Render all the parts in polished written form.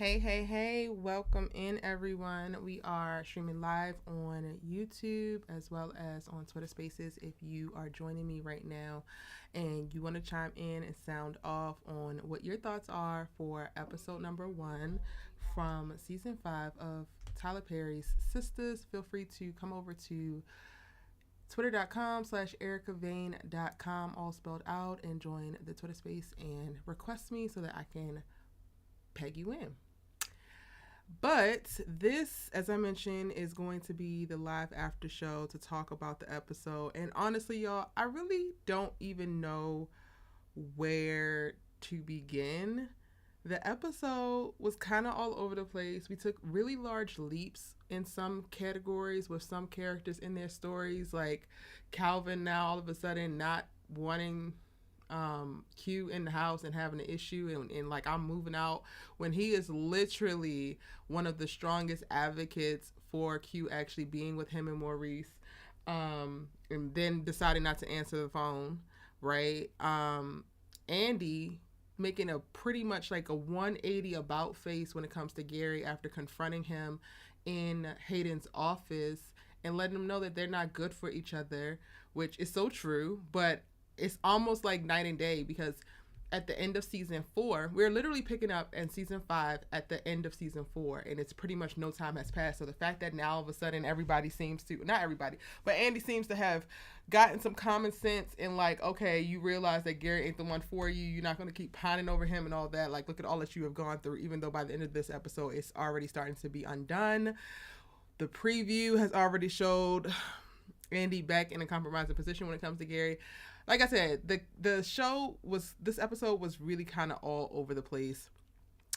Hey, welcome in everyone. We are streaming live on YouTube as well as on Twitter Spaces. If you are joining me right now and you want to chime in and sound off on what your thoughts are for episode number 1 from season 5 of Tyler Perry's Sisters, feel free to come over to twitter.com/ericavane.com, all spelled out, and join the Twitter space and request me so that I can peg you in. But this, as I mentioned, is going to be the live after show to talk about the episode. And honestly, y'all, I really don't even know where to begin. The episode was kind of all over the place. We took really large leaps in some categories with some characters in their stories, like Calvin now all of a sudden not wanting Q in the house and having an issue and like I'm moving out when he is literally one of the strongest advocates for Q actually being with him and Maurice, and then deciding not to answer the phone, right? Andy making a pretty much like a 180 about face when it comes to Gary after confronting him in Hayden's office and letting him know that they're not good for each other, which is so true, but it's almost like night and day because at the end of season 4, we're literally picking up in season 5 at the end of season 4, and it's pretty much no time has passed. So the fact that now all of a sudden everybody seems to, not everybody, but Andy seems to have gotten some common sense and like, okay, you realize that Gary ain't the one for you. You're not going to keep pining over him and all that. Like, look at all that you have gone through, even though by the end of this episode, it's already starting to be undone. The preview has already showed Andy back in a compromising position when it comes to Gary. Like I said, this episode was really kind of all over the place,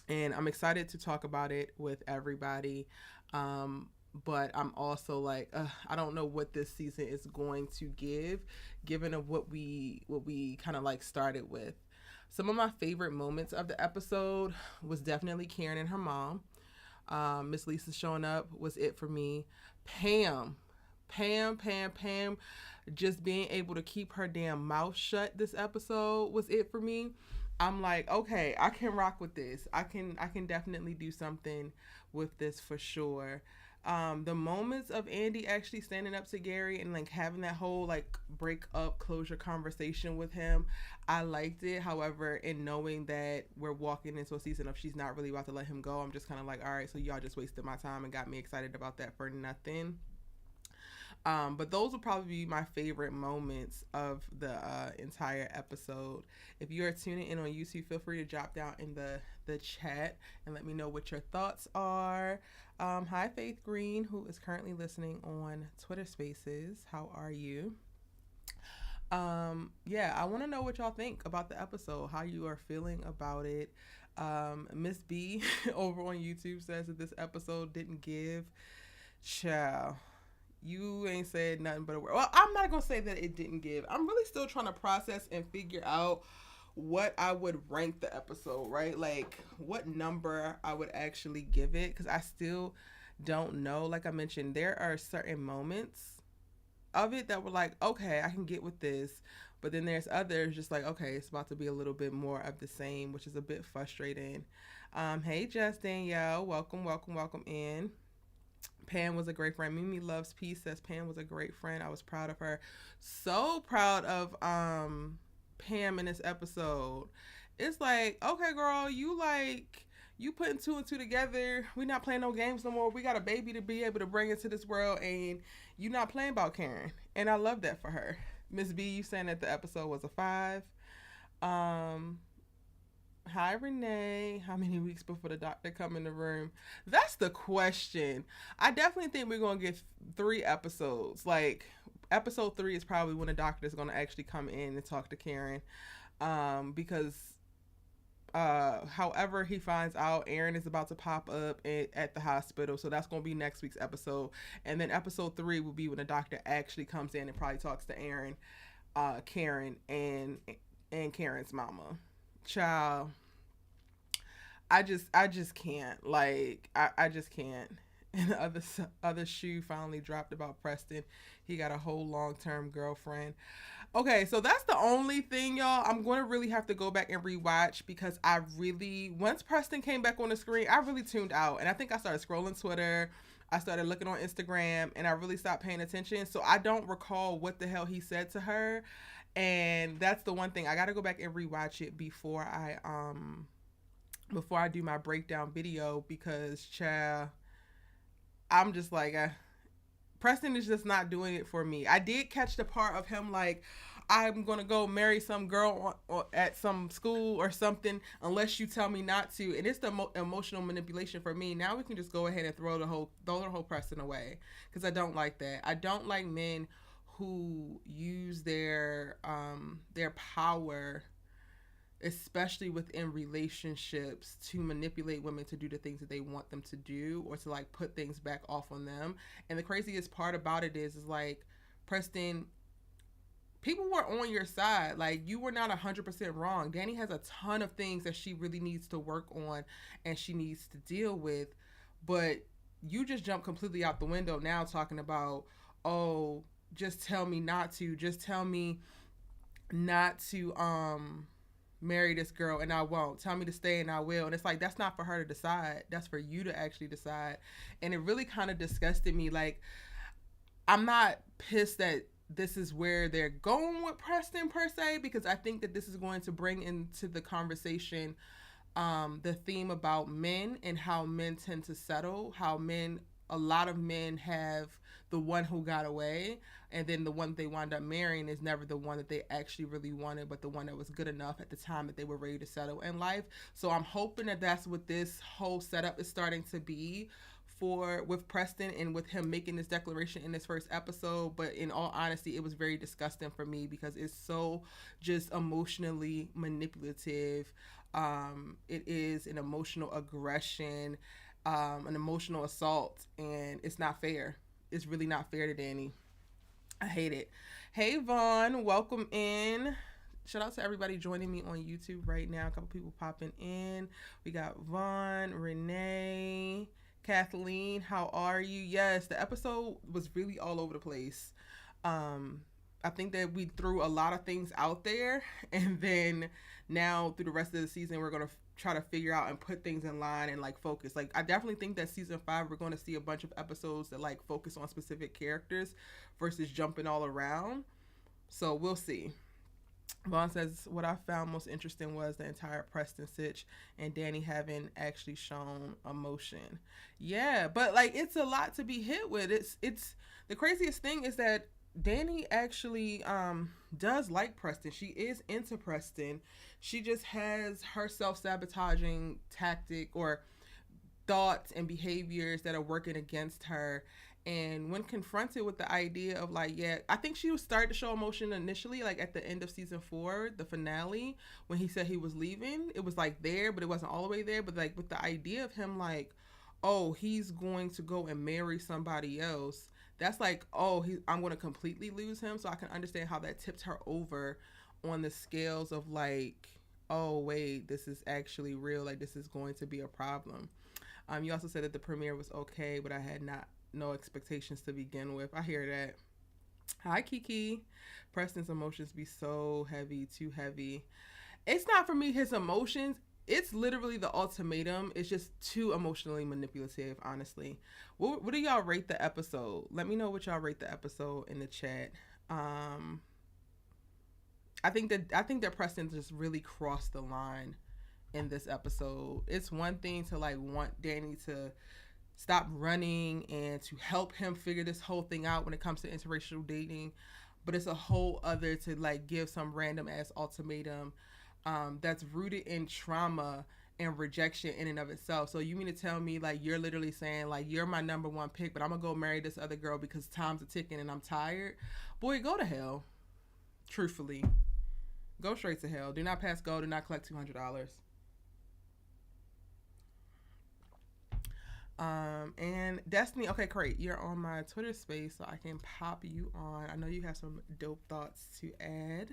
and I'm excited to talk about it with everybody. But I'm also like, I don't know what this season is going to give, given of what we kind of like started with. Some of my favorite moments of the episode was definitely Karen and her mom. Miss Lisa showing up was it for me. Pam, just being able to keep her damn mouth shut this episode was it for me. I'm like, okay, I can rock with this. I can definitely do something with this for sure. The moments of Andy actually standing up to Gary and like having that whole like break up closure conversation with him, I liked it. However, in knowing that we're walking into a season of she's not really about to let him go, I'm just kind of like, all right, so y'all just wasted my time and got me excited about that for nothing. But those will probably be my favorite moments of the entire episode. If you are tuning in on YouTube, feel free to drop down in the chat and let me know what your thoughts are. Hi, Faith Green, who is currently listening on Twitter Spaces. How are you? Yeah, I want to know what y'all think about the episode, how you are feeling about it. Miss B over on YouTube says that this episode didn't give. Ciao. You ain't said nothing but a word. Well, I'm not going to say that it didn't give. I'm really still trying to process and figure out what I would rank the episode, right? Like, what number I would actually give it, because I still don't know. Like I mentioned, there are certain moments of it that were like, okay, I can get with this. But then there's others just like, okay, it's about to be a little bit more of the same, which is a bit frustrating. Hey, Jess Danielle. Welcome in. Pam was a great friend. Mimi Loves Peace says Pam was a great friend. I was proud of her. So proud of Pam in this episode. It's like, okay, girl, you putting 2 and 2 together. We not playing no games no more. We got a baby to be able to bring into this world, and you not playing about Karen. And I love that for her. Miss B, you saying that the episode was a 5. Hi, Renee. How many weeks before the doctor come in the room? That's the question. I definitely think we're going to get 3 episodes. Like, episode 3 is probably when the doctor is going to actually come in and talk to Karen. Because however he finds out, Aaron is about to pop up at the hospital. So that's going to be next week's episode. And then episode 3 will be when the doctor actually comes in and probably talks to Aaron, Karen, and Karen's mama. Child, I just can't. Like, I just can't. And the other shoe finally dropped about Preston. He got a whole long term girlfriend. Okay, so that's the only thing, y'all. I'm going to really have to go back and rewatch because I really, once Preston came back on the screen, I really tuned out. And I think I started scrolling Twitter. I started looking on Instagram and I really stopped paying attention. So I don't recall what the hell he said to her. And that's the one thing. I got to go back and rewatch it before I do my breakdown video because child, I'm just like Preston is just not doing it for me. I did catch the part of him like, I'm gonna go marry some girl at some school or something unless you tell me not to, and it's the emotional manipulation for me. Now we can just go ahead and throw the whole Preston away because I don't like that. I don't like men who use their power, especially within relationships, to manipulate women to do the things that they want them to do or to like put things back off on them. And the craziest part about it is like, Preston, people were on your side. Like, you were not 100% wrong. Danny has a ton of things that she really needs to work on and she needs to deal with, but you just jump completely out the window now talking about, oh, just tell me not to, just tell me not to marry this girl and I won't. Tell me to stay and I will. And it's like, that's not for her to decide. That's for you to actually decide. And it really kind of disgusted me. Like, I'm not pissed that this is where they're going with Preston per se, because I think that this is going to bring into the conversation the theme about men and how men tend to settle, how a lot of men have the one who got away, and then the one they wind up marrying is never the one that they actually really wanted, but the one that was good enough at the time that they were ready to settle in life. So I'm hoping that that's what this whole setup is starting to be with Preston, and with him making this declaration in this first episode. But in all honesty, it was very disgusting for me because it's so just emotionally manipulative. It is an emotional aggression, an emotional assault, and it's not fair. It's really not fair to Danny. I hate it. Hey Vaughn, welcome in. Shout out to everybody joining me on YouTube right now. A couple people popping in. We got Vaughn, Renee, Kathleen. How are you? Yes, the episode was really all over the place. I think that we threw a lot of things out there, and then now through the rest of the season, we're gonna try to figure out and put things in line and like focus. Like, I definitely think that season 5 we're going to see a bunch of episodes that like focus on specific characters versus jumping all around. So we'll see. Vaughn says, what I found most interesting was the entire Preston sitch and Danny having actually shown emotion. Yeah, but like, it's a lot to be hit with. It's the craziest thing is that Danny actually does like Preston. She is into Preston. She just has her self-sabotaging tactic or thoughts and behaviors that are working against her. And when confronted with the idea of like, yeah, I think she was starting to show emotion initially, like at the end of season 4, the finale, when he said he was leaving, it was like there, but it wasn't all the way there. But like with the idea of him like, oh, he's going to go and marry somebody else, that's like, oh, I'm going to completely lose him. So I can understand how that tipped her over on the scales of like, oh, wait, this is actually real. Like, this is going to be a problem. You also said that the premiere was okay, but I had no expectations to begin with. I hear that. Hi, Kiki. Preston's emotions be so heavy, too heavy. It's not for me, his emotions. It's literally the ultimatum. It's just too emotionally manipulative, honestly. What do y'all rate the episode? Let me know what y'all rate the episode in the chat. I think that Preston just really crossed the line in this episode. It's one thing to like want Danny to stop running and to help him figure this whole thing out when it comes to interracial dating, but it's a whole other to like give some random ass ultimatum that's rooted in trauma and rejection in and of itself. So you mean to tell me like you're literally saying like, you're my number one pick, but I'm gonna go marry this other girl because time's a ticking and I'm tired? Boy, go to hell. Truthfully, go straight to hell. Do not pass go. Do not collect $200. And Destiny, okay, great. You're on my Twitter space, so I can pop you on. I know you have some dope thoughts to add.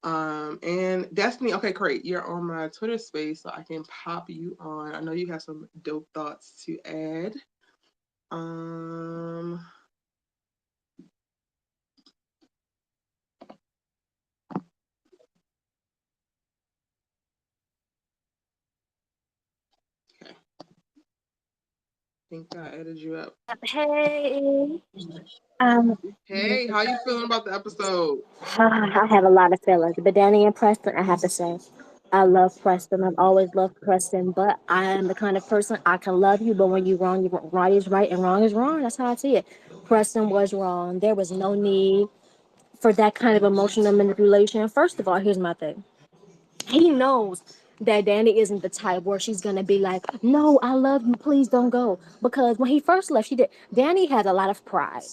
And Destiny, okay, great. You're on my Twitter space, so I can pop you on. I know you have some dope thoughts to add. Um, okay, I think I added you up. Hey, um, Hey, how you feeling about the episode? I have a lot of feelings, but Danny and Preston, I have to say, I love Preston. I've always loved Preston, but I am the kind of person I can love you, but when you're wrong, you right is right and wrong is wrong. That's how I see it. Preston was wrong. There was no need for that kind of emotional manipulation. First of all, here's my thing. He knows that Danny isn't the type where she's gonna be like, "No, I love you. Please don't go." Because when he first left, she did. Danny had a lot of pride.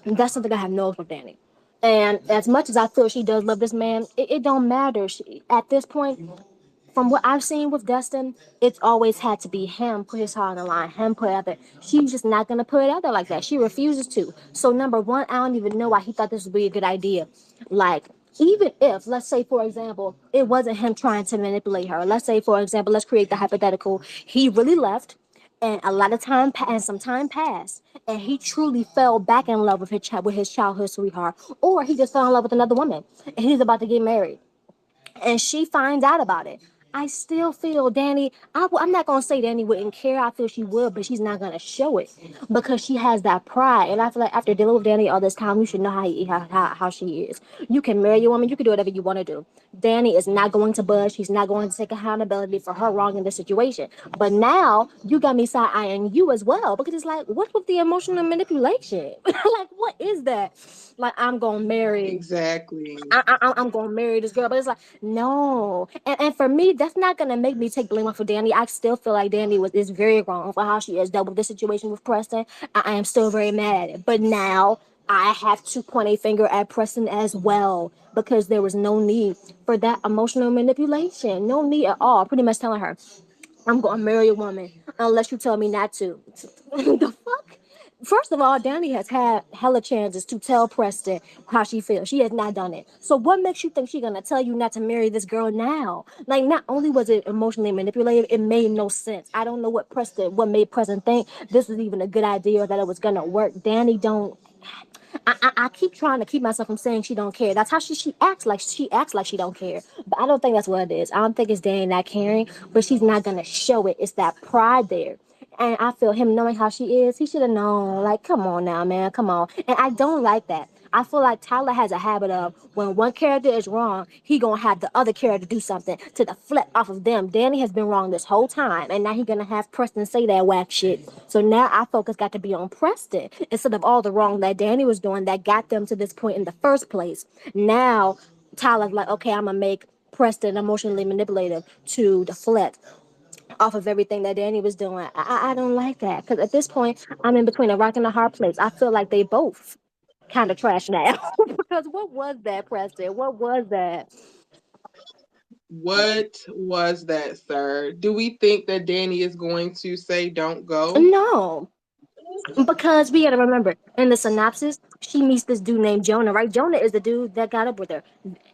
And that's something I have noticed with Danny. And as much as I feel she does love this man, it don't matter. At this point, from what I've seen with Dustin, it's always had to be him put his heart on the line, him put it out there. She's just not gonna put it out there like that. She refuses to. So number one, I don't even know why he thought this would be a good idea. Like, even if, let's say for example, it wasn't him trying to manipulate her. Let's say for example, let's create the hypothetical. He really left and a lot of time and some time passed and he truly fell back in love with his childhood sweetheart, or he just fell in love with another woman and he's about to get married and she finds out about it. I still feel Danny. I'm not gonna say Danny wouldn't care. I feel she would, but she's not gonna show it because she has that pride. And I feel like after dealing with Danny all this time, you should know how she is. You can marry a woman. You can do whatever you want to do. Danny is not going to budge. He's not going to take accountability for her wrong in this situation. But now you got me side eyeing you as well because it's like, what's with the emotional manipulation? Like, what is that? Like, I'm gonna marry Exactly. I'm gonna marry this girl, but it's like no, and for me, that's not gonna make me take blame off of Danny. I still feel like Danny was is very wrong for how she has dealt with this situation with Preston. I am still very mad at it, but now I have to point a finger at Preston as well because there was no need for that emotional manipulation, no need at all. Pretty much telling her I'm gonna marry a woman unless you tell me not to. The fuck? First of all, Danny has had hella chances to tell Preston how she feels. She has not done it. So what makes you think she's gonna tell you not to marry this girl now? Like, not only was it emotionally manipulative, it made no sense. I don't know what made Preston think this was even a good idea or that it was gonna work. Danny don't. I keep trying to keep myself from saying she don't care. That's how she acts like she don't care. But I don't think that's what it is. I don't think it's Danny not caring, but she's not gonna show it. It's that pride there. And I feel him knowing how she is, he should have known. Like, come on now, man, come on. And I don't like that. I feel like Tyler has a habit of when one character is wrong, he gonna have the other character do something to deflect off of them. Danny has been wrong this whole time, and now he gonna have Preston say that whack shit. So now our focus got to be on Preston instead of all the wrong that Danny was doing that got them to this point in the first place. Now Tyler's like, okay, I'm gonna make Preston emotionally manipulative to deflect off of everything that Danny was doing. I don't like that because at this point I'm in between a rock and a hard place. I feel like they both kind of trash now because what was that, Preston? What was that? What was that, sir? Do we think that Danny is going to say don't go? No, because we got to remember in the synopsis she meets this dude named Jonah, right? Jonah is the dude that got up with her.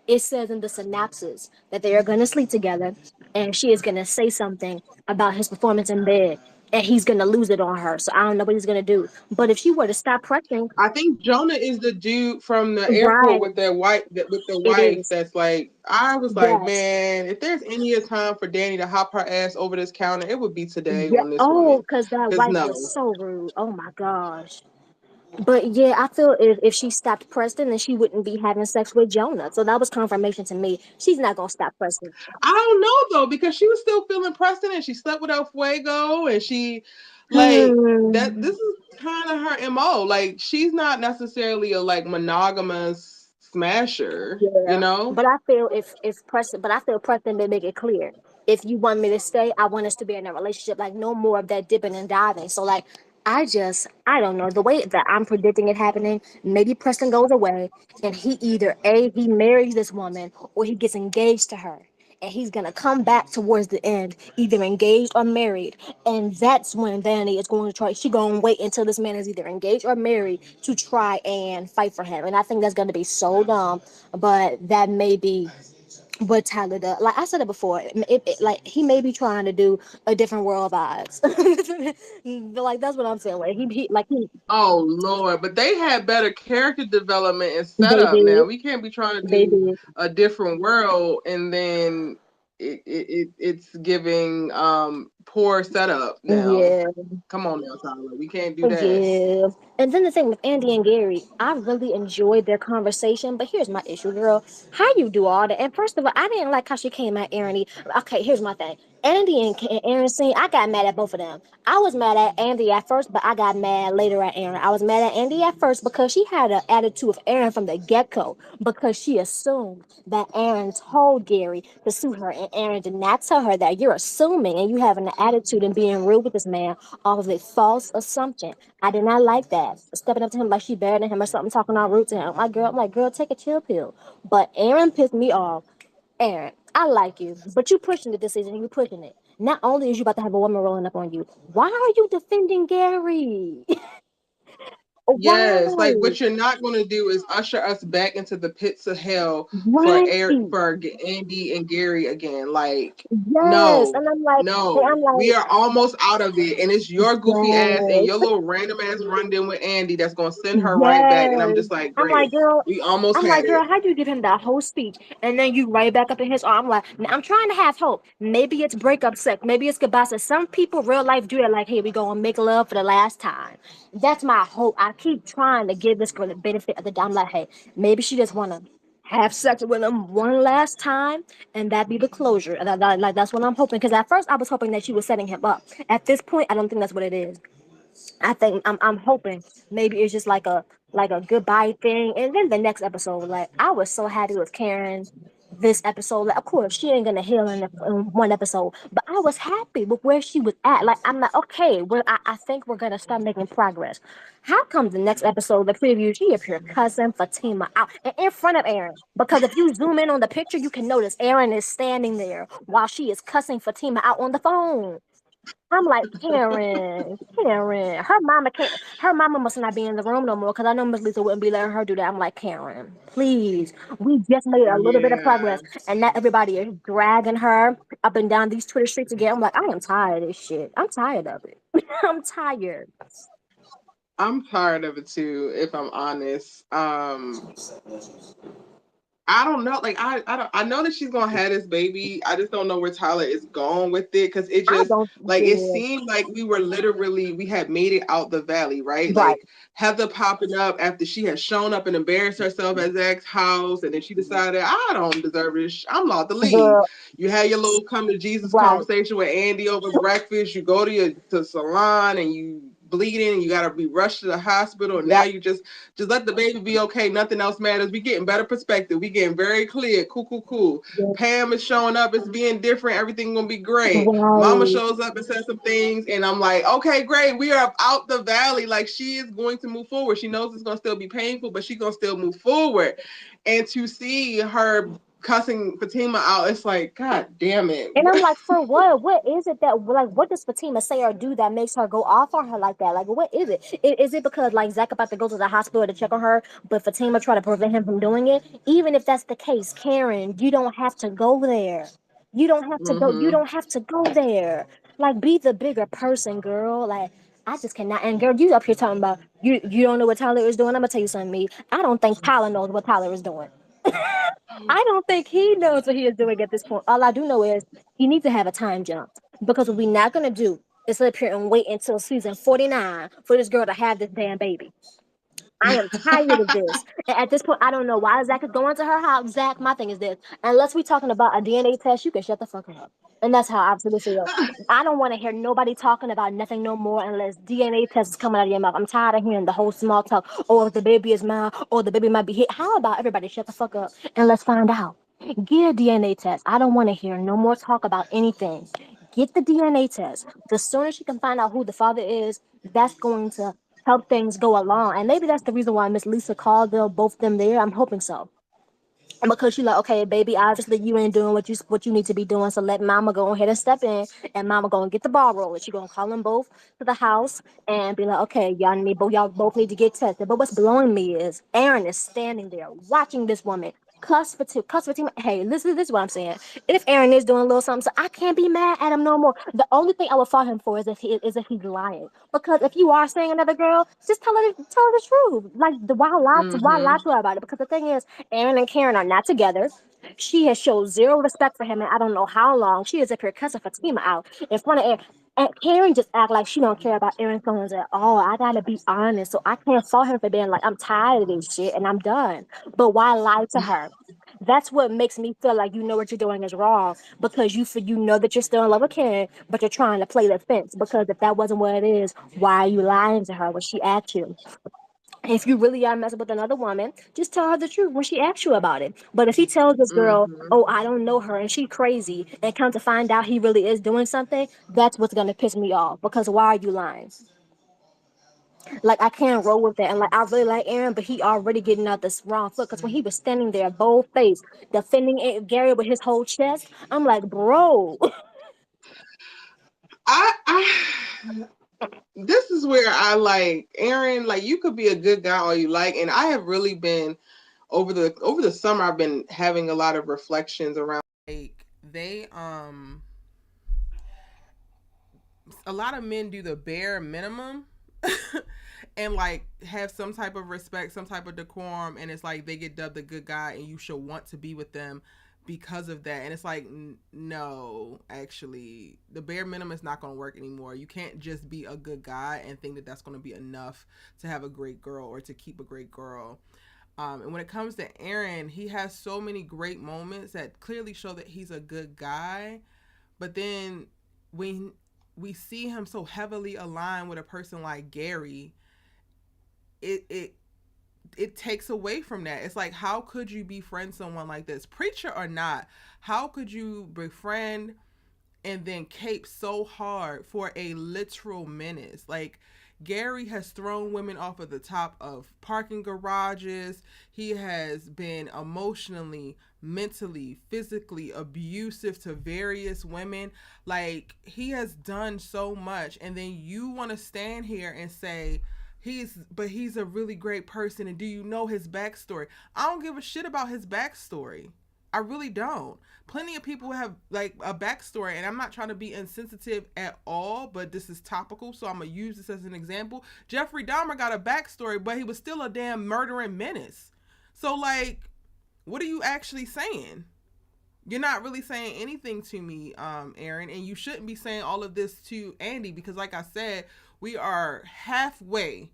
It says in the synopsis that they are going to sleep together and she is going to say something about his performance in bed and he's going to lose it on her. So I don't know what he's going to do, but if she were to stop pressing, I think Jonah is the dude from the airport right, with with the it wife. is. That's like, I was like, Yes. man, if there's any time for Danny to hop her ass over this counter, it would be today Yeah. on this Oh, woman. because that Cause wife no, was so rude. Oh my gosh. But yeah, I feel if she stopped Preston, then she wouldn't be having sex with Jonah. So that was confirmation to me. She's not gonna stop Preston. I don't know though, because she was still feeling Preston and she slept with El Fuego and she like that. Hmm. This is kind of her mo. Like, she's not necessarily a like monogamous smasher, you Yeah, know. but I feel if Preston, but I feel Preston did make it clear. If you want me to stay, I want us to be in a relationship. Like no more of that dipping and diving. So like, I don't know the way that I'm predicting it happening. Maybe Preston goes away and he either he marries this woman or he gets engaged to her. and he's gonna come back towards the end, either engaged or married. And that's when Danny is going to try. She gonna wait until this man is either engaged or married to try and fight for him. And I think that's gonna be so dumb, but that may be what Tyler does. Like I said it before, like he may be trying to do a different world vibes. Like that's what I'm saying. Like Oh Lord, but they had better character development and they setup now. did, We can't be trying to they do did, a different world and then it's giving poor setup now. yeah. Come on now, Tyler. We can't do that. Yeah. And then the thing with Andy and Gary, I really enjoyed their conversation. But here's my issue, girl. How you do all that? And first of all, I didn't like how she came at Aaron. Okay, here's my thing. Andy and Aaron scene, I got mad at both of them. I was mad at Andy at first, but I got mad later at Aaron. I was mad at Andy at first because she had an attitude with Aaron from the get-go because she assumed that Aaron told Gary to sue her, and Aaron did not tell her that. You're assuming and you having an attitude and being rude with this man off of a false assumption. I did not like that. Stepping up to him like she better than him or something, talking all rude to him. I'm like, girl, take a chill pill. But Aaron pissed me off. Aaron, I like you, but you pushing the decision. You pushing it. Not only is you about to have a woman rolling up on you, why are you defending Gary? Yes, like Why? what you're not going to do is usher us back into the pits of hell for Right. Andy and Gary again. Like, Yes. no, And I'm like, and no, I'm we like, are almost out of it, and it's your goofy ass and your yes, little random ass run in with Andy that's going to send her right back. And I'm yes. just like, I'm great, like, girl, we almost had it. how do you give him that whole speech and then you right back up in his arm? I'm like, now I'm trying to have hope. Maybe it's breakup sex. Maybe it's goodbye sex. Some people real life do that. Like, hey, we gonna make love for the last time. That's my hope. I keep trying to give this girl the benefit of the doubt. I'm like, hey, maybe she just wanna have sex with him one last time, and that be the closure. Like that's what I'm hoping. Because at first I was hoping that she was setting him up. At this point, I don't think that's what it is. I think I'm hoping maybe it's just like a goodbye thing, and then the next episode, like I was so happy with Karen. This episode, like, of course, she ain't gonna heal in one episode, but I was happy with where she was at. Like, I'm like, okay, I think we're gonna start making progress. How come the next episode, the preview, she appeared cussing Fatima out and in front of Aaron? Because if you zoom in on the picture, you can notice Aaron is standing there while she is cussing Fatima out on the phone. I'm like, Karen, her mama can't, her mama must not be in the room no more because I know Miss Lisa wouldn't be letting her do that. I'm like, Karen, please, we just made a little bit of Yeah, progress, and now everybody is dragging her up and down these Twitter streets again. I'm like, I am tired of this shit. I'm tired of it. I'm tired. I'm tired of it too. If I'm honest, I don't know. Like I don't. I know that she's gonna have this baby. I just don't know where Tyler is going with it because it I just don't like it yeah, seemed like we had made it out the valley, right? right, Like Heather popping up after she had shown up and embarrassed herself at Zach's house, and then she decided I don't deserve this. I'm about to leave. girl, You had your little come to Jesus right, conversation with Andy over breakfast. You go to your to salon and you bleeding and you got to be rushed to the hospital and now yep, you just let the baby be okay. Nothing else matters. We getting better perspective. We getting very clear. Cool, cool, cool. yep, Pam is showing up. It's being different. Everything gonna be great. Mama right. shows up and says some things, and I'm like, okay, great. We are out the valley. Like she is going to move forward. She knows it's gonna still be painful, but she's gonna still move forward. And to see her cussing Fatima out, it's like, God damn it. And I'm like, for what? What is it that like? What does Fatima say or do that makes her go off on her like that? Like, what is it? Is it because like Zach about to go to the hospital to check on her, but Fatima try to prevent him from doing it? Even if that's the case, Karen, you don't have to go there. You don't have to go. You Mm-hmm. don't have to go there. Like, be the bigger person, girl. Like, I just cannot. And girl, you up here talking about you. You don't know what Tyler is doing. I'm gonna tell you something, me. I don't think Tyler knows what Tyler is doing. I don't think he knows what he is doing at this point. All I do know is he needs to have a time jump because what we're not gonna do is sit up here and wait until season 49 for this girl to have this damn baby. I am tired of this. And at this point, I don't know why Zach is going to her house. Zach, my thing is this: unless we're talking about a DNA test, you can shut the fuck up. And that's how I absolutely feel. I don't want to hear nobody talking about nothing no more unless DNA test is coming out of your mouth. I'm tired of hearing the whole small talk. Or if the baby is mine, or the baby might be hit. How about everybody shut the fuck up and let's find out? Get a DNA test. I don't want to hear no more talk about anything. Get the DNA test. The sooner she can find out who the father is, that's going to help things go along. And maybe that's the reason why Miss Lisa called them both them there. I'm hoping so. because she's like, okay, baby, obviously you ain't doing what you need to be doing, so let mama go ahead and step in, and mama gonna get the ball rolling. She gonna call them both to the house and be like, okay, y'all both need to get tested. But what's blowing me is Aaron is standing there watching this woman cuss for team. Hey, this is what I'm saying. If Aaron is doing a little something, so I can't be mad at him no more. The only thing I would fault him for is if he's lying. Because if you are saying another girl, just tell her the truth. Like why lie Mm-hmm. to her about it? Because the thing is, Aaron and Karen are not together. She has showed zero respect for him, and I don't know how long she is up here cussing Fatima out in front of Aaron. And Karen just act like she don't care about Aaron's feelings at all. I gotta be honest, so I can't fault her for being like, I'm tired of this shit and I'm done. But why lie to her? That's what makes me feel like you know what you're doing is wrong because you know that you're still in love with Karen, but you're trying to play the fence. Because if that wasn't what it is, why are you lying to her when she asked you? If you really are messing with another woman, just tell her the truth when she asks you about it. But if he tells this girl, Mm-hmm. "Oh, I don't know her," and she crazy, and come to find out he really is doing something, that's what's gonna piss me off. Because why are you lying? Like I can't roll with that. And like I really like Aaron, but he already getting out this wrong foot. Because when he was standing there, bold face, defending Gary with his whole chest, I'm like, bro, I this is where I like Aaron. Like you could be a good guy all you like, and I have really been over the summer. I've been having a lot of reflections around like a lot of men do the bare minimum and like have some type of respect, some type of decorum, and it's like they get dubbed a good guy and you should want to be with them because of that. And it's like no, actually the bare minimum is not going to work anymore. You can't just be a good guy and think that that's going to be enough to have a great girl or to keep a great girl. And when it comes to Aaron, he has so many great moments that clearly show that he's a good guy, but then when we see him so heavily aligned with a person like Gary, it it takes away from that. It's like, how could you befriend someone like this, preacher or not? How could you befriend and then cape so hard for a literal menace? Like Gary has thrown women off of the top of parking garages. He has been emotionally, mentally, physically abusive to various women. Like he has done so much, and then you want to stand here and say he's a really great person, and do you know his backstory? I don't give a shit about his backstory. I really don't. Plenty of people have like a backstory, and I'm not trying to be insensitive at all, but this is topical, so I'm gonna use this as an example. Jeffrey Dahmer got a backstory, but he was still a damn murdering menace. So like, what are you actually saying? You're not really saying anything to me, Aaron, and you shouldn't be saying all of this to Andy because, like I said, we are halfway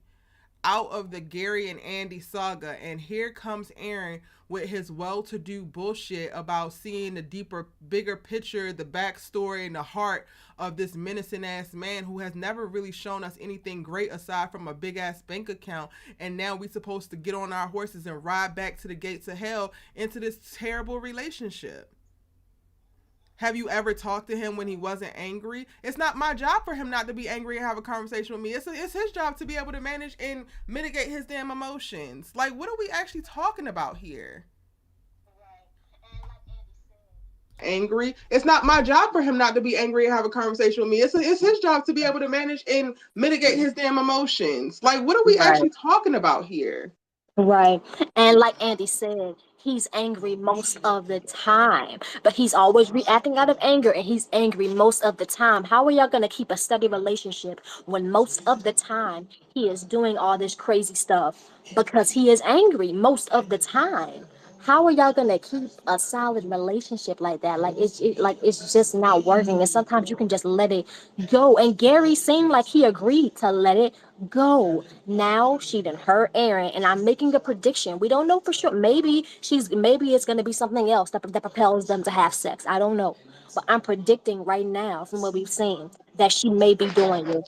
out of the Gary and Andy saga, and here comes Aaron with his well-to-do bullshit about seeing the deeper, bigger picture, the backstory, and the heart of this menacing ass man who has never really shown us anything great aside from a big ass bank account. And now we supposed to get on our horses and ride back to the gates of hell into this terrible relationship. Have you ever talked to him when he wasn't angry? It's not my job for him not to be angry and have a conversation with me. It's his job to be able to manage and mitigate his damn emotions. Like, what are we actually talking about here? Angry. It's not my job for him not to be angry and have a conversation with me. It's his job to be able to manage and mitigate his damn emotions. Like, what are we right. actually talking about here? Right. And like Andy said, he's angry most of the time, but he's always reacting out of anger and he's angry most of the time. How are y'all going to keep a steady relationship when most of the time he is doing all this crazy stuff because he is angry most of the time? How are y'all gonna keep a solid relationship like that? Like it's just not working. And sometimes you can just let it go. And Gary seemed like he agreed to let it go. Now she done hurt Aaron, and I'm making a prediction. We don't know for sure. Maybe it's gonna be something else that propels them to have sex. I don't know. But I'm predicting right now from what we've seen that she may be doing it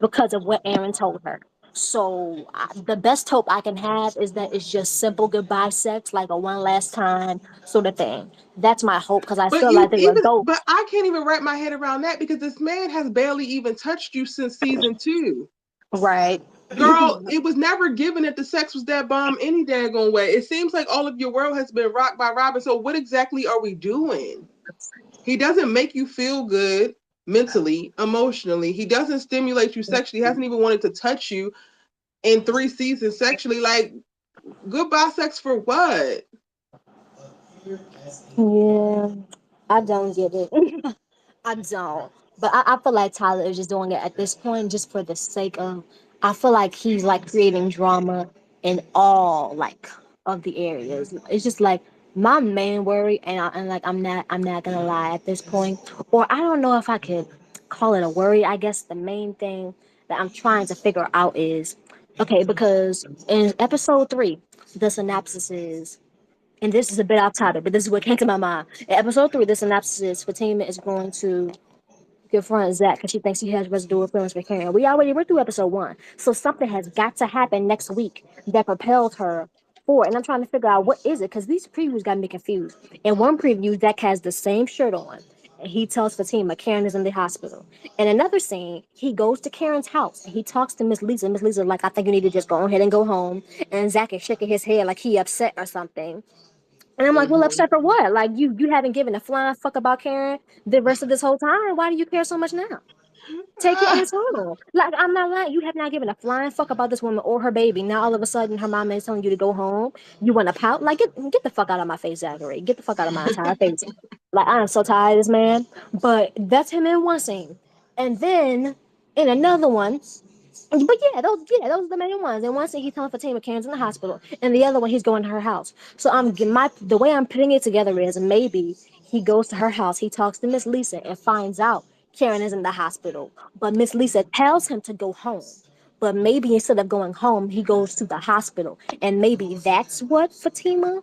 because of what Aaron told her. So the best hope I can have is that it's just simple goodbye sex, like a one last time sort of thing. That's my hope because I But feel like you they were even, ghosts. but I can't even wrap my head around that because this man has barely even touched you since season 2. Right. Girl, it was never given that the sex was that bomb any daggone way. It seems like all of your world has been rocked by Robin. So what exactly are we doing? He doesn't make you feel good mentally, emotionally. He doesn't stimulate you sexually. He hasn't even wanted to touch you in 3 seasons sexually. Like, goodbye sex for what? Yeah, I don't get it. I don't. But I feel like Tyler is just doing it at this point just for the sake of. I feel like he's like creating drama in all like of the areas. It's just like my main worry, and like I'm not gonna lie at this point, or I don't know if I could call it a worry. I guess the main thing that I'm trying to figure out is okay because in episode 3, the synopsis is and this is a bit off topic, but this is what came to my mind. In episode 3, the synopsis is Fatima is going to confront Zach because she thinks he has residual feelings for Karen. We already went through episode 1, so something has got to happen next week that propels her forward. And I'm trying to figure out what is it because these previews got me confused. In one preview, Zach has the same shirt on. And he tells Fatima Karen is in the hospital. In another scene, he goes to Karen's house and he talks to Miss Lisa. Miss Lisa like, I think you need to just go ahead and go home. And Zach is shaking his head like he upset or something. And I'm like, well, Mm-hmm. upset for what? Like, you haven't given a flying fuck about Karen the rest of this whole time. Why do you care so much now? Take it internal. Like, I'm not lying. You have not given a flying fuck about this woman or her baby. Now all of a sudden her mama is telling you to go home. You want to pout? Like, get the fuck out of my face, Zachary. Get the fuck out of my entire face. Like, I am so tired of this man. But that's him in one scene. And then in another one, but those are the main ones. And one scene he's telling Fatima Karen's in the hospital, and the other one he's going to her house. So the way I'm putting it together is maybe he goes to her house, he talks to Miss Lisa, and finds out Karen is in the hospital. But Miss Lisa tells him to go home. But maybe instead of going home, he goes to the hospital, and maybe that's what Fatima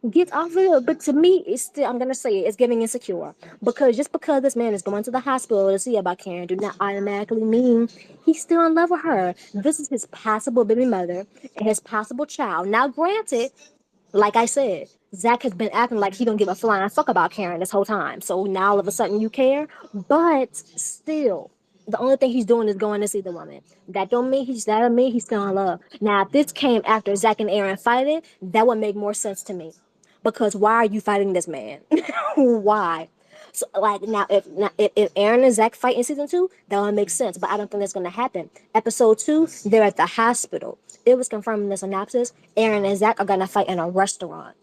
get off of it. But to me, it's still, I'm gonna say it, it's giving insecure because just because this man is going to the hospital to see about Karen, do not automatically mean he's still in love with her. This is his possible baby mother and his possible child. Now, granted, like I said, Zach has been acting like he don't give a flying fuck about Karen this whole time. So now all of a sudden you care, but still. The only thing he's doing is going to see the woman. That don't mean he's still in love. Now, if this came after Zach and Aaron fighting, that would make more sense to me. Because why are you fighting this man? Why? So like if Aaron and Zach fight in season 2, that would make sense. But I don't think that's gonna happen. Episode 2, they're at the hospital. It was confirmed in the synopsis. Aaron and Zach are gonna fight in a restaurant.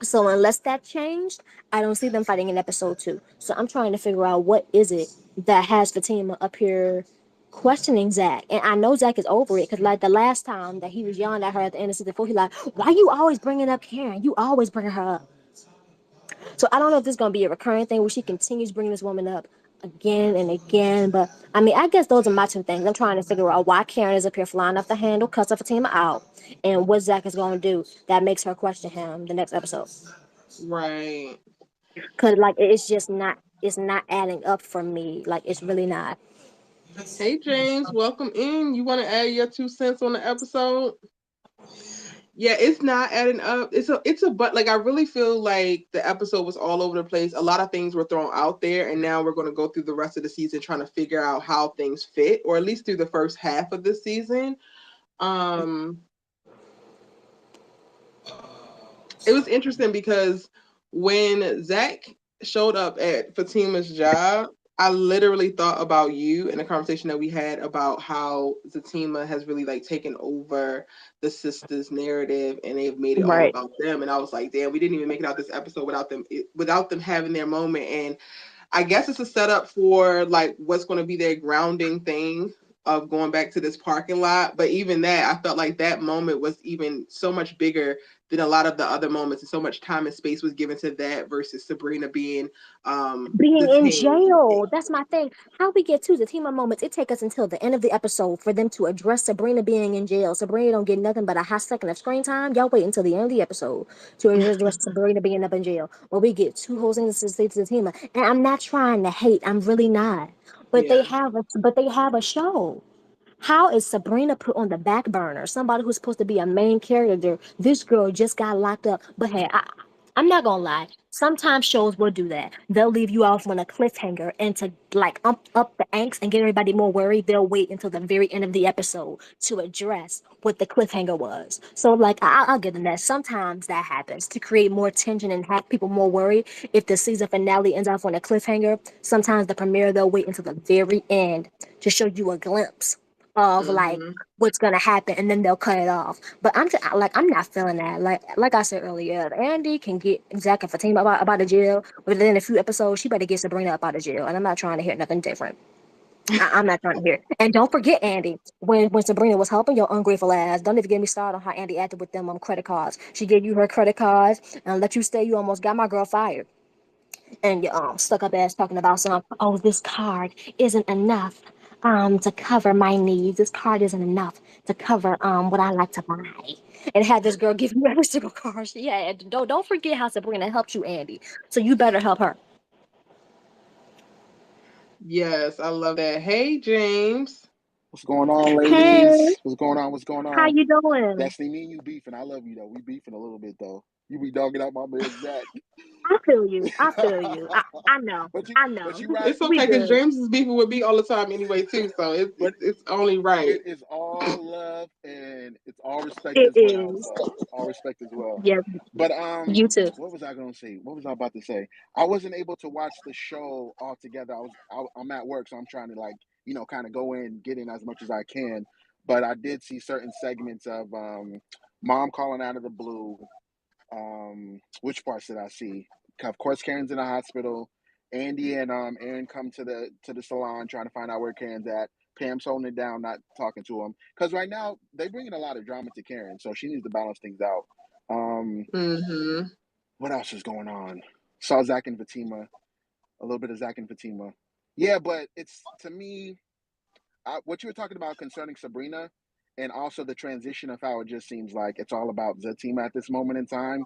So unless that changed, I don't see them fighting in episode 2. So I'm trying to figure out what is it that has Fatima up here questioning Zach. And I know Zach is over it because like the last time that he was yelling at her at the end of season 4, he like, why you always bringing up Karen? You always bringing her up. So I don't know if this is gonna be a recurring thing where she continues bringing this woman up again and again. But I mean, I guess those are my 2 things. I'm trying to figure out why Karen is up here flying off the handle, cuts Fatima out, and what Zach is gonna do that makes her question him the next episode. Right. Cause like it's not adding up for me. Like it's really not. Hey James, welcome in. You want to add your 2 cents on the episode? Yeah, it's not adding up. It's a but like I really feel like the episode was all over the place. A lot of things were thrown out there, and now we're going to go through the rest of the season trying to figure out how things fit, or at least through the first half of the season. Um, it was interesting because when Zach showed up at Fatima's job, I literally thought about you and the conversation that we had about how Fatima has really like taken over the sisters narrative and they've made it all Right. about them. And I was like, damn, we didn't even make it out this episode without them having their moment. And I guess it's a setup for like what's going to be their grounding thing of going back to this parking lot. But even that, I felt like that moment was even so much bigger than a lot of the other moments, and so much time and space was given to that versus Sabrina being Being in detained. jail. That's my thing. How we get to the team of moments, it take us until the end of the episode for them to address Sabrina being in jail. Sabrina don't get nothing but a hot second of screen time. Y'all wait until the end of the episode to address Sabrina being up in jail. Well, we get 2 whole sentences to the team. And I'm not trying to hate. I'm really not. Yeah, But they have a show. How is Sabrina put on the back burner? Somebody who's supposed to be a main character. This girl just got locked up. But hey, I'm not gonna lie. Sometimes shows will do that. They'll leave you off on a cliffhanger, and to like up the angst and get everybody more worried, they'll wait until the very end of the episode to address what the cliffhanger was. So like I'll give them that. Sometimes that happens to create more tension and have people more worried. If the season finale ends off on a cliffhanger, sometimes the premiere they'll wait until the very end to show you a glimpse of like Mm-hmm. what's gonna happen, and then they'll cut it off. But I'm just, like I'm not feeling that. Like I said earlier, if Andy can get Zach and Fatima about the jail within a few episodes. She better get Sabrina up out of jail, and I'm not trying to hear nothing different. I'm not trying to hear. And don't forget, Andy, when Sabrina was helping your ungrateful ass, don't even get me started on how Andy acted with them credit cards. She gave you her credit cards and let you stay. You almost got my girl fired. And your stuck up ass talking about some, oh, this card isn't enough to cover my needs. This card isn't enough to cover what I like to buy. And had this girl give you every single card she had. Don't forget how Sabrina helped you, Andy. So you better help her. Yes, I love that. Hey, James. What's going on, Hey, ladies? What's going on? What's going how on? you doing? Destiny, me and you beefing. I love you though. We beefing a little bit though. You be dogging out my man Zach. I feel you. I feel you. I know. but you I but know. you right. It's We okay because good. James is beefing with me all the time anyway too, so But it's only right. it is all love and it's all respect It as well. is. So all respect as well. Yes, But you too. what was I gonna say? What was I about to say? I wasn't able to watch the show all together. I'm at work, so I'm trying to like kind of go in, get in as much as I can. But I did see certain segments of mom calling out of the blue. Which parts did I see? Of course, Karen's in the hospital. Andy and Aaron come to the salon trying to find out where Karen's at. Pam's holding it down, not talking to him, because right now they bringing a lot of drama to Karen, so she needs to balance things out. Um, Mm-hmm. what else is going on? Saw Zach and Fatima, a little bit of Zach and Fatima. Yeah, but it's to me what you were talking about concerning Sabrina, and also the transition of how it just seems like it's all about Zatima at this moment in time.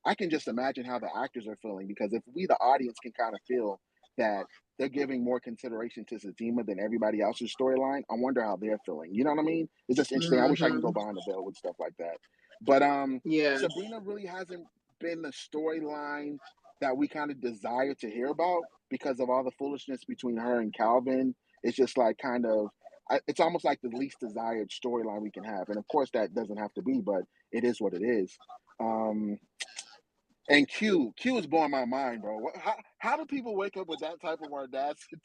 I can just imagine how the actors are feeling, because if we, the audience, can kind of feel that they're giving more consideration to Zatima than everybody else's storyline, I wonder how they're feeling. You know what I mean? It's just interesting. I wish I can go Mm-hmm. behind the veil with stuff like that. But Yeah. Sabrina really hasn't been the storyline that we kind of desire to hear about because of all the foolishness between her and Calvin. It's just like kind of, it's almost like the least desired storyline we can have. And of course, that doesn't have to be, but it is what it is. Um, and Q is blowing my mind, bro. How do people wake up with that type of audacity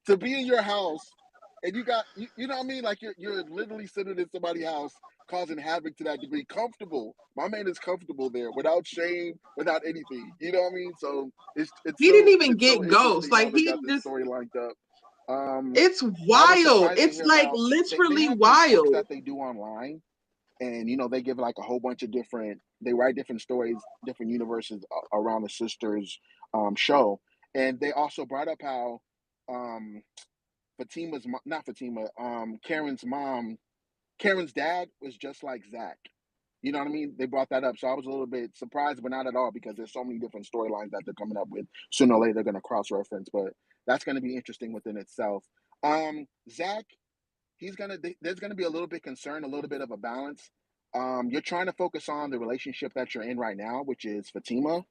to be in your house and you know what I mean? Like you're literally sitting in somebody's house causing havoc to that degree. Comfortable. My man is comfortable there without shame, without anything. You know what I mean? So He didn't even it's so get ghosts. interesting Like how they he got this just story lined up. Um, it's I was wild. surprised to It's hear like about they literally have these books wild. that they do online, and they give like a whole bunch of different, they write different stories, different universes around the sisters show. And they also brought up how um not Fatima, Karen's mom, Karen's dad was just like Zach. You know what I mean? They brought that up, so I was a little bit surprised, but not at all, because there's so many different storylines that they're coming up with. Sooner or later, they're going to cross reference, but that's going to be interesting within itself. Zach, there's gonna be a little bit concern, a little bit of a balance. You're trying to focus on the relationship that you're in right now, which is Fatima,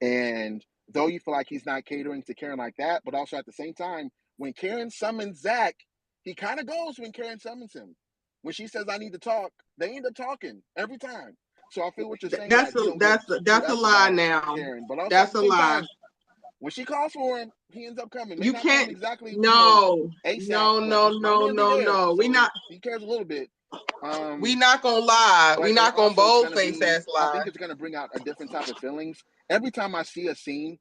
and though you feel like he's not catering to Karen like that, but also at the same time, when Karen summons Zach, he kind of goes when Karen summons him. When she says, "I need to talk," they end up talking every time. So I feel what you're saying, That's that you a don't give that's a, two that's a f's lie about now. Karen, but also at That's the a same lie. time, when she calls for him, he ends up coming. May You not come can't. exactly, No, ASAP, no, but no, my no, man be no, there, no. so he cares a little bit. We Um, not gonna lie. We and not gonna also it's bold gonna face be, ass I lie. think it's gonna bring out a different type of feelings. Every time I see a scene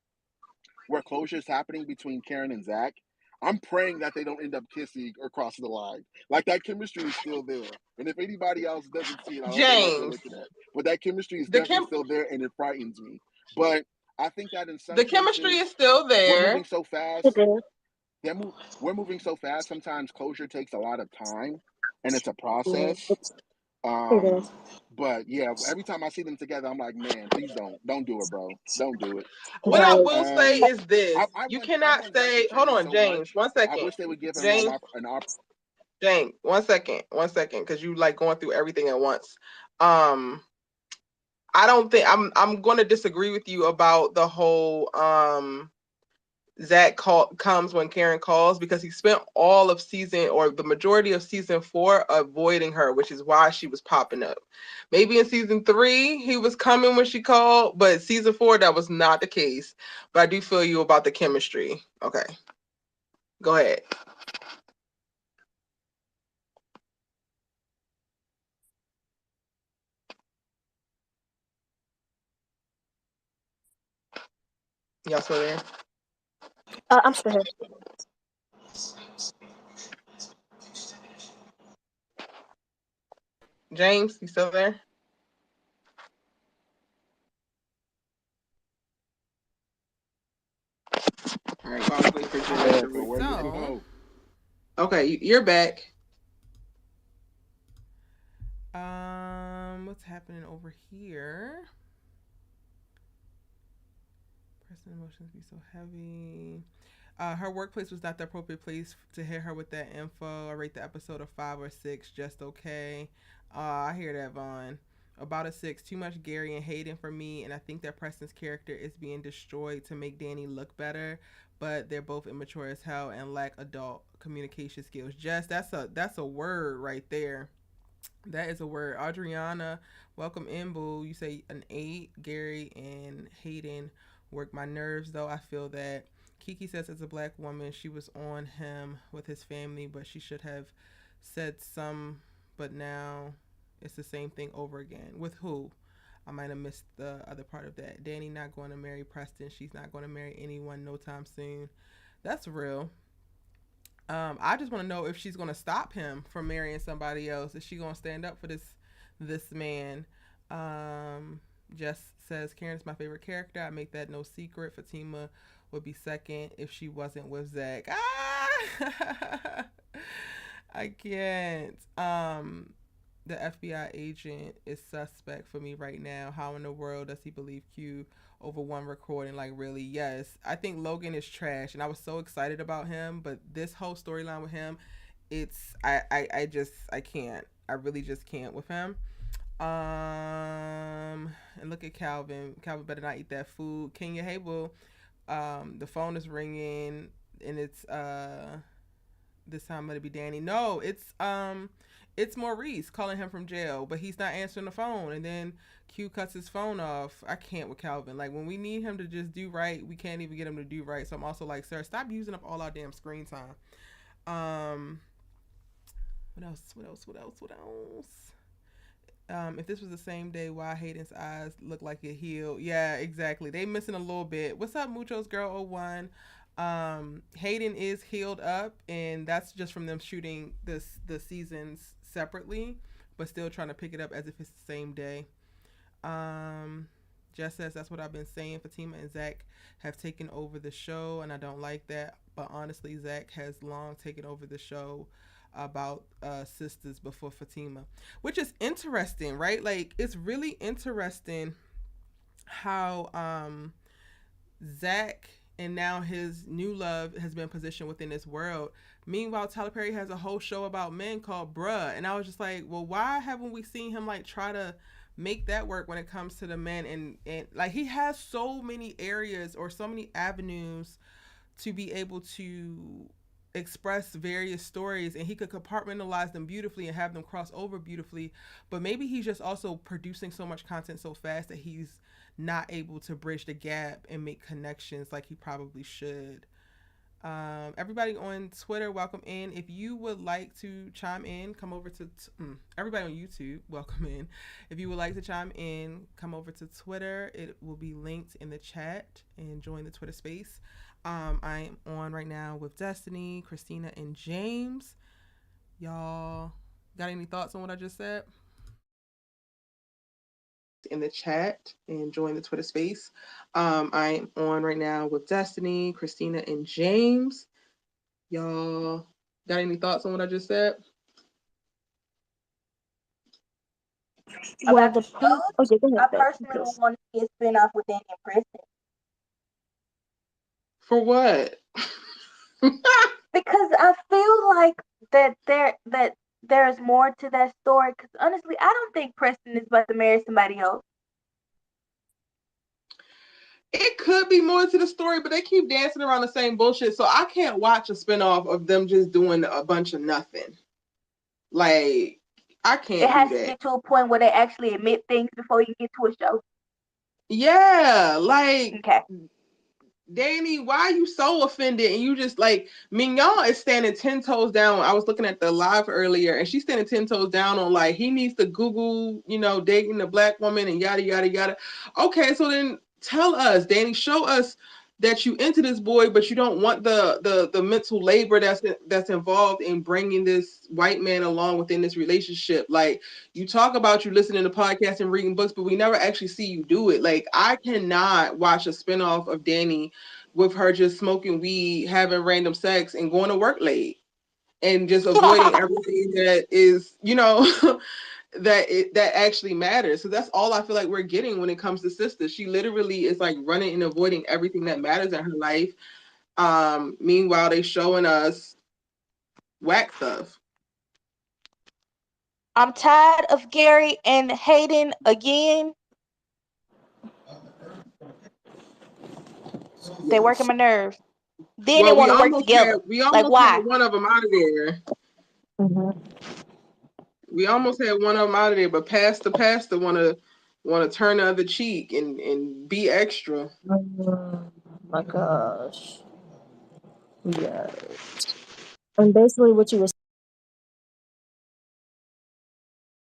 where closure is happening between Karen and Zach, I'm praying that they don't end up kissing or crossing the line. Like, that chemistry is still there. And if anybody else doesn't see it, I don't know what they're James, looking at. But that chemistry is the definitely chem still there, and it frightens me. But I think that in some the chemistry cases, is still we're there. moving so It fast. is. We're moving so fast. Sometimes closure takes a lot of time, and it's a process. It Um, is. but yeah, every time I see them together, I'm like, man, please don't do it, bro. Don't do it. What I But Right. will say is this: you I cannot want Zach to say. Hold change on, so James. much. One I second, wish they would give him James. an op. James. 1 second. 1 second, because you like going through everything at once. Um, I don't think I'm going to disagree with you about the whole Zach comes when Karen calls, because he spent all of season, or the majority of season 4, avoiding her, which is why she was popping up. Maybe in season 3 he was coming when she called, but season 4 that was not the case. But I do feel you about the chemistry. Okay, go ahead. Y'all still there? I'm still here. James, you still there? All right, while we wait for James to Where did he go? Okay, you're back. What's happening over here? Personal emotions be so heavy. Her workplace was not the appropriate place to hit her with that info. I rate the episode a 5 or 6, just okay. I hear that, Vaughn. About a 6. Too much Gary and Hayden for me, and I think that Preston's character is being destroyed to make Danny look better. But they're both immature as hell and lack adult communication skills. Jess, that's a word right there. That is a word. Adriana, welcome in, boo. You say an 8. Gary and Hayden work my nerves, though. I feel that. Kiki says, as a black woman, she was on him with his family, but she should have said some, but now it's the same thing over again. With who? I might have missed the other part of that. Danny not going to marry Preston. She's not going to marry anyone no time soon. That's real. I just want to know if she's going to stop him from marrying somebody else. Is she going to stand up for this man? Jess says, Karen's my favorite character. I make that no secret. Fatima would be second if she wasn't with Zach. Ah! I can't. The FBI agent is suspect for me right now. How in the world does he believe Q over one recording? Like, really? Yes. I think Logan is trash, and I was so excited about him, but this whole storyline with him, it's I can't. I really just can't with him. And look at Calvin. Calvin better not eat that food. Kenya Hable, the phone is ringing, and it's this time it'll be Danny. No, it's Maurice calling him from jail, but he's not answering the phone. And then Q cuts his phone off. I can't with Calvin. Like, when we need him to just do right, we can't even get him to do right. So I'm also like, sir, stop using up all our damn screen time. What else? If this was the same day, why Hayden's eyes look like it healed? Yeah, exactly. They missing a little bit. What's up, Muchos Girl 01? Hayden is healed up, and that's just from them shooting the seasons separately, but still trying to pick it up as if it's the same day. Jess says, that's what I've been saying. Fatima and Zach have taken over the show, and I don't like that. But honestly, Zach has long taken over the show about SISTAS before Fatima, which is interesting, right? Like, it's really interesting how Zach and now his new love has been positioned within this world. Meanwhile, Tyler Perry has a whole show about men called Bruh, and I was just like, well, why haven't we seen him like try to make that work when it comes to the men? And like, he has so many areas or so many avenues to be able to express various stories, and he could compartmentalize them beautifully and have them cross over beautifully. But maybe he's just also producing so much content so fast that he's not able to bridge the gap and make connections like he probably should. Everybody on Twitter, welcome in. If you would like to chime in, come over to everybody on YouTube, welcome in. If you would like to chime in, come over to Twitter. It will be linked in the chat, and join the Twitter space. I am on right now with Destiny, Christina, and James. Y'all got any thoughts on what I just said? In the chat, and join the Twitter space. I am on right now with Destiny, Christina, and James. Y'all got any thoughts on what I just said? Well, the I personally want to see a spin-off with Danny and Preston. For what? Because I feel like that there's more to that story. Because honestly, I don't think Preston is about to marry somebody else. could be more to the story, but they keep dancing around the same bullshit. So I can't watch a spinoff of them just doing a bunch of nothing. Like, I It can't do has to that. get to a point where they actually admit things before you get to a show. Yeah, like, Okay. Danny, why are you so offended? And you just like Mignon is standing 10 toes down. I was looking at the live earlier, and she's standing 10 toes down on like he needs to Google, dating a black woman and yada yada yada. Okay, so then tell us, Danny, show us that you into this boy, but you don't want the mental labor that's involved in bringing this white man along within this relationship. Like, you talk about you listening to podcasts and reading books, but we never actually see you do it. Like, I cannot watch a spinoff of Danny with her just smoking weed, having random sex, and going to work late, and just avoiding everything that is, that actually matters. So that's all I feel like we're getting when it comes to Sisters. She literally is like running and avoiding everything that matters in her life. Meanwhile, they showing us whack stuff. I'm tired of Gary and Hayden again. They're working my nerves. Then they Well, want to work together. we Like, almost had why? one of them out of there. Mm-hmm. We almost had one of them out of there, but Pastor wanna turn the other cheek and be extra. Oh my gosh. Yeah. And basically what you were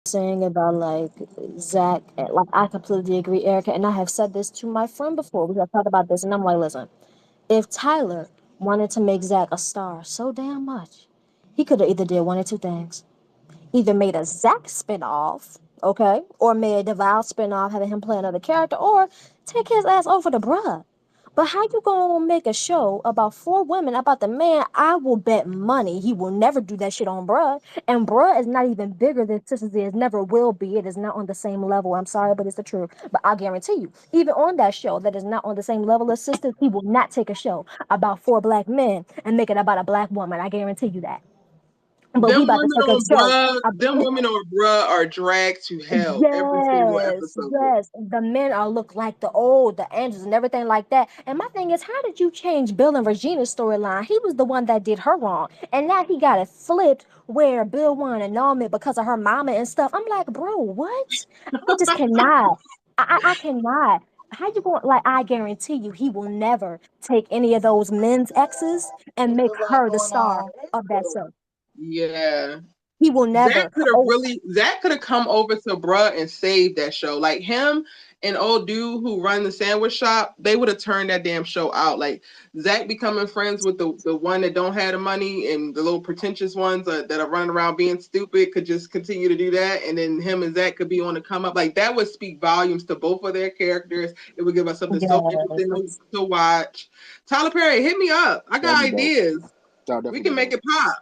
saying about like Zach, like I completely agree, Erica, and I have said this to my friend before. We have talked about this, and I'm like, listen, if Tyler wanted to make Zach a star so damn much, he could have either did one or two things. Either made a Zack spinoff, okay, or made a Deval spinoff having him play another character, or take his ass over to bruh. But how you gonna make a show about four women about the man? I will bet money he will never do that shit on bruh. And bruh is not even bigger than Sisters is, never will be. It is not on the same level. I'm sorry, but it's the truth. But I guarantee you, even on that show that is not on the same level as Sisters, he will not take a show about four black men and make it about a black woman. I guarantee you that. But we Them about to women take a on show. bruh, them women on bruh are dragged to hell every single Yes, episode. yes. The men are look like the angels and everything like that. And my thing is, how did you change Bill and Regina's storyline? He was the one that did her wrong. And now he got it flipped where Bill won annulment because of her mama and stuff. I'm like, bro, what? I just cannot. I cannot. How you going like I guarantee you he will never take any of those men's exes and make her the star of that show. Yeah. He will never. Oh, Zach could have come over to bruh and saved that show. Like him and old dude who run the sandwich shop, they would have turned that damn show out. Like Zach becoming friends with the one that don't have the money, and the little pretentious ones that are running around being stupid could just continue to do that, and then him and Zach could be on the come up. Like that would speak volumes to both of their characters. It would give us something so interesting yes. to watch. Tyler Perry, hit me up. I That'd got be dope. ideas. That'll We definitely can be make dope. it pop.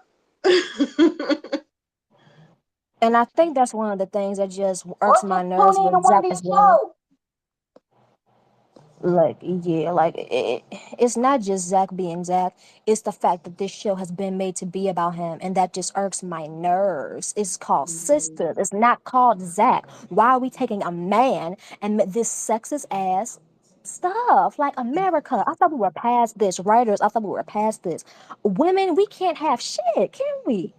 And I think that's one of the things that just Or irks my just tune nerves in to with one of Zach these as well. shows. Like, yeah, like it's not just Zach being Zach. It's the fact that this show has been made to be about him, and that just irks my nerves. It's called Sisters. It's not called Zach. Why are we taking a man and this sexist ass stuff? Like America, I thought we were past this. Writers, I thought we were past this. Women, we can't have shit, can we?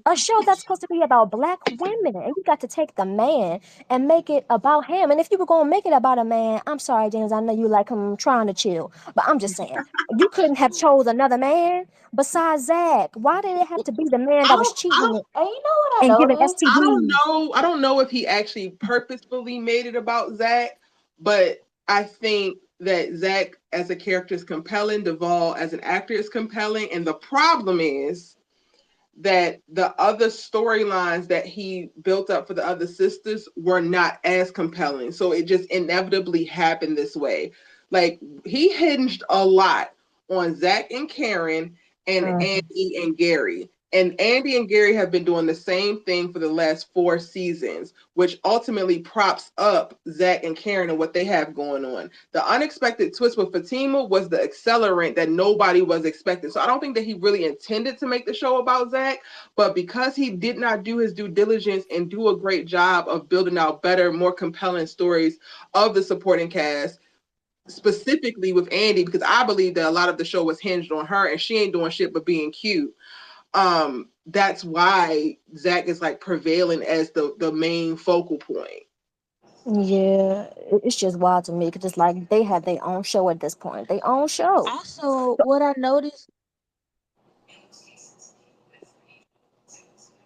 A show that's supposed to be about black women, and you got to take the man and make it about him. And if you were gonna make it about a man, I'm sorry, James, I know you like him trying to chill, but I'm just saying you couldn't have chose another man besides Zach. Why did it have to be the man I that was don't, I cheating don't, And you know what I and giving noticed? STDs? I don't know if he actually purposefully made it about Zach, but I think that Zach as a character is compelling. Duvall as an actor is compelling, and the problem is that the other storylines that he built up for the other sisters were not as compelling. So it just inevitably happened this way. Like he hinged a lot on Zach and Karen and Mm, Andy and Gary. And Andy and Gary have been doing the same thing for the last 4 seasons, which ultimately props up Zach and Karen and what they have going on. The unexpected twist with Fatima was the accelerant that nobody was expecting. So I don't think that he really intended to make the show about Zach, but because he did not do his due diligence and do a great job of building out better, more compelling stories of the supporting cast, specifically with Andy, because I believe that a lot of the show was hinged on her, and she ain't doing shit but being cute. That's why Zach is like prevailing as the main focal point. Yeah, it's just wild to me because it's like they have their own show at this point, their own show. Also, what I noticed,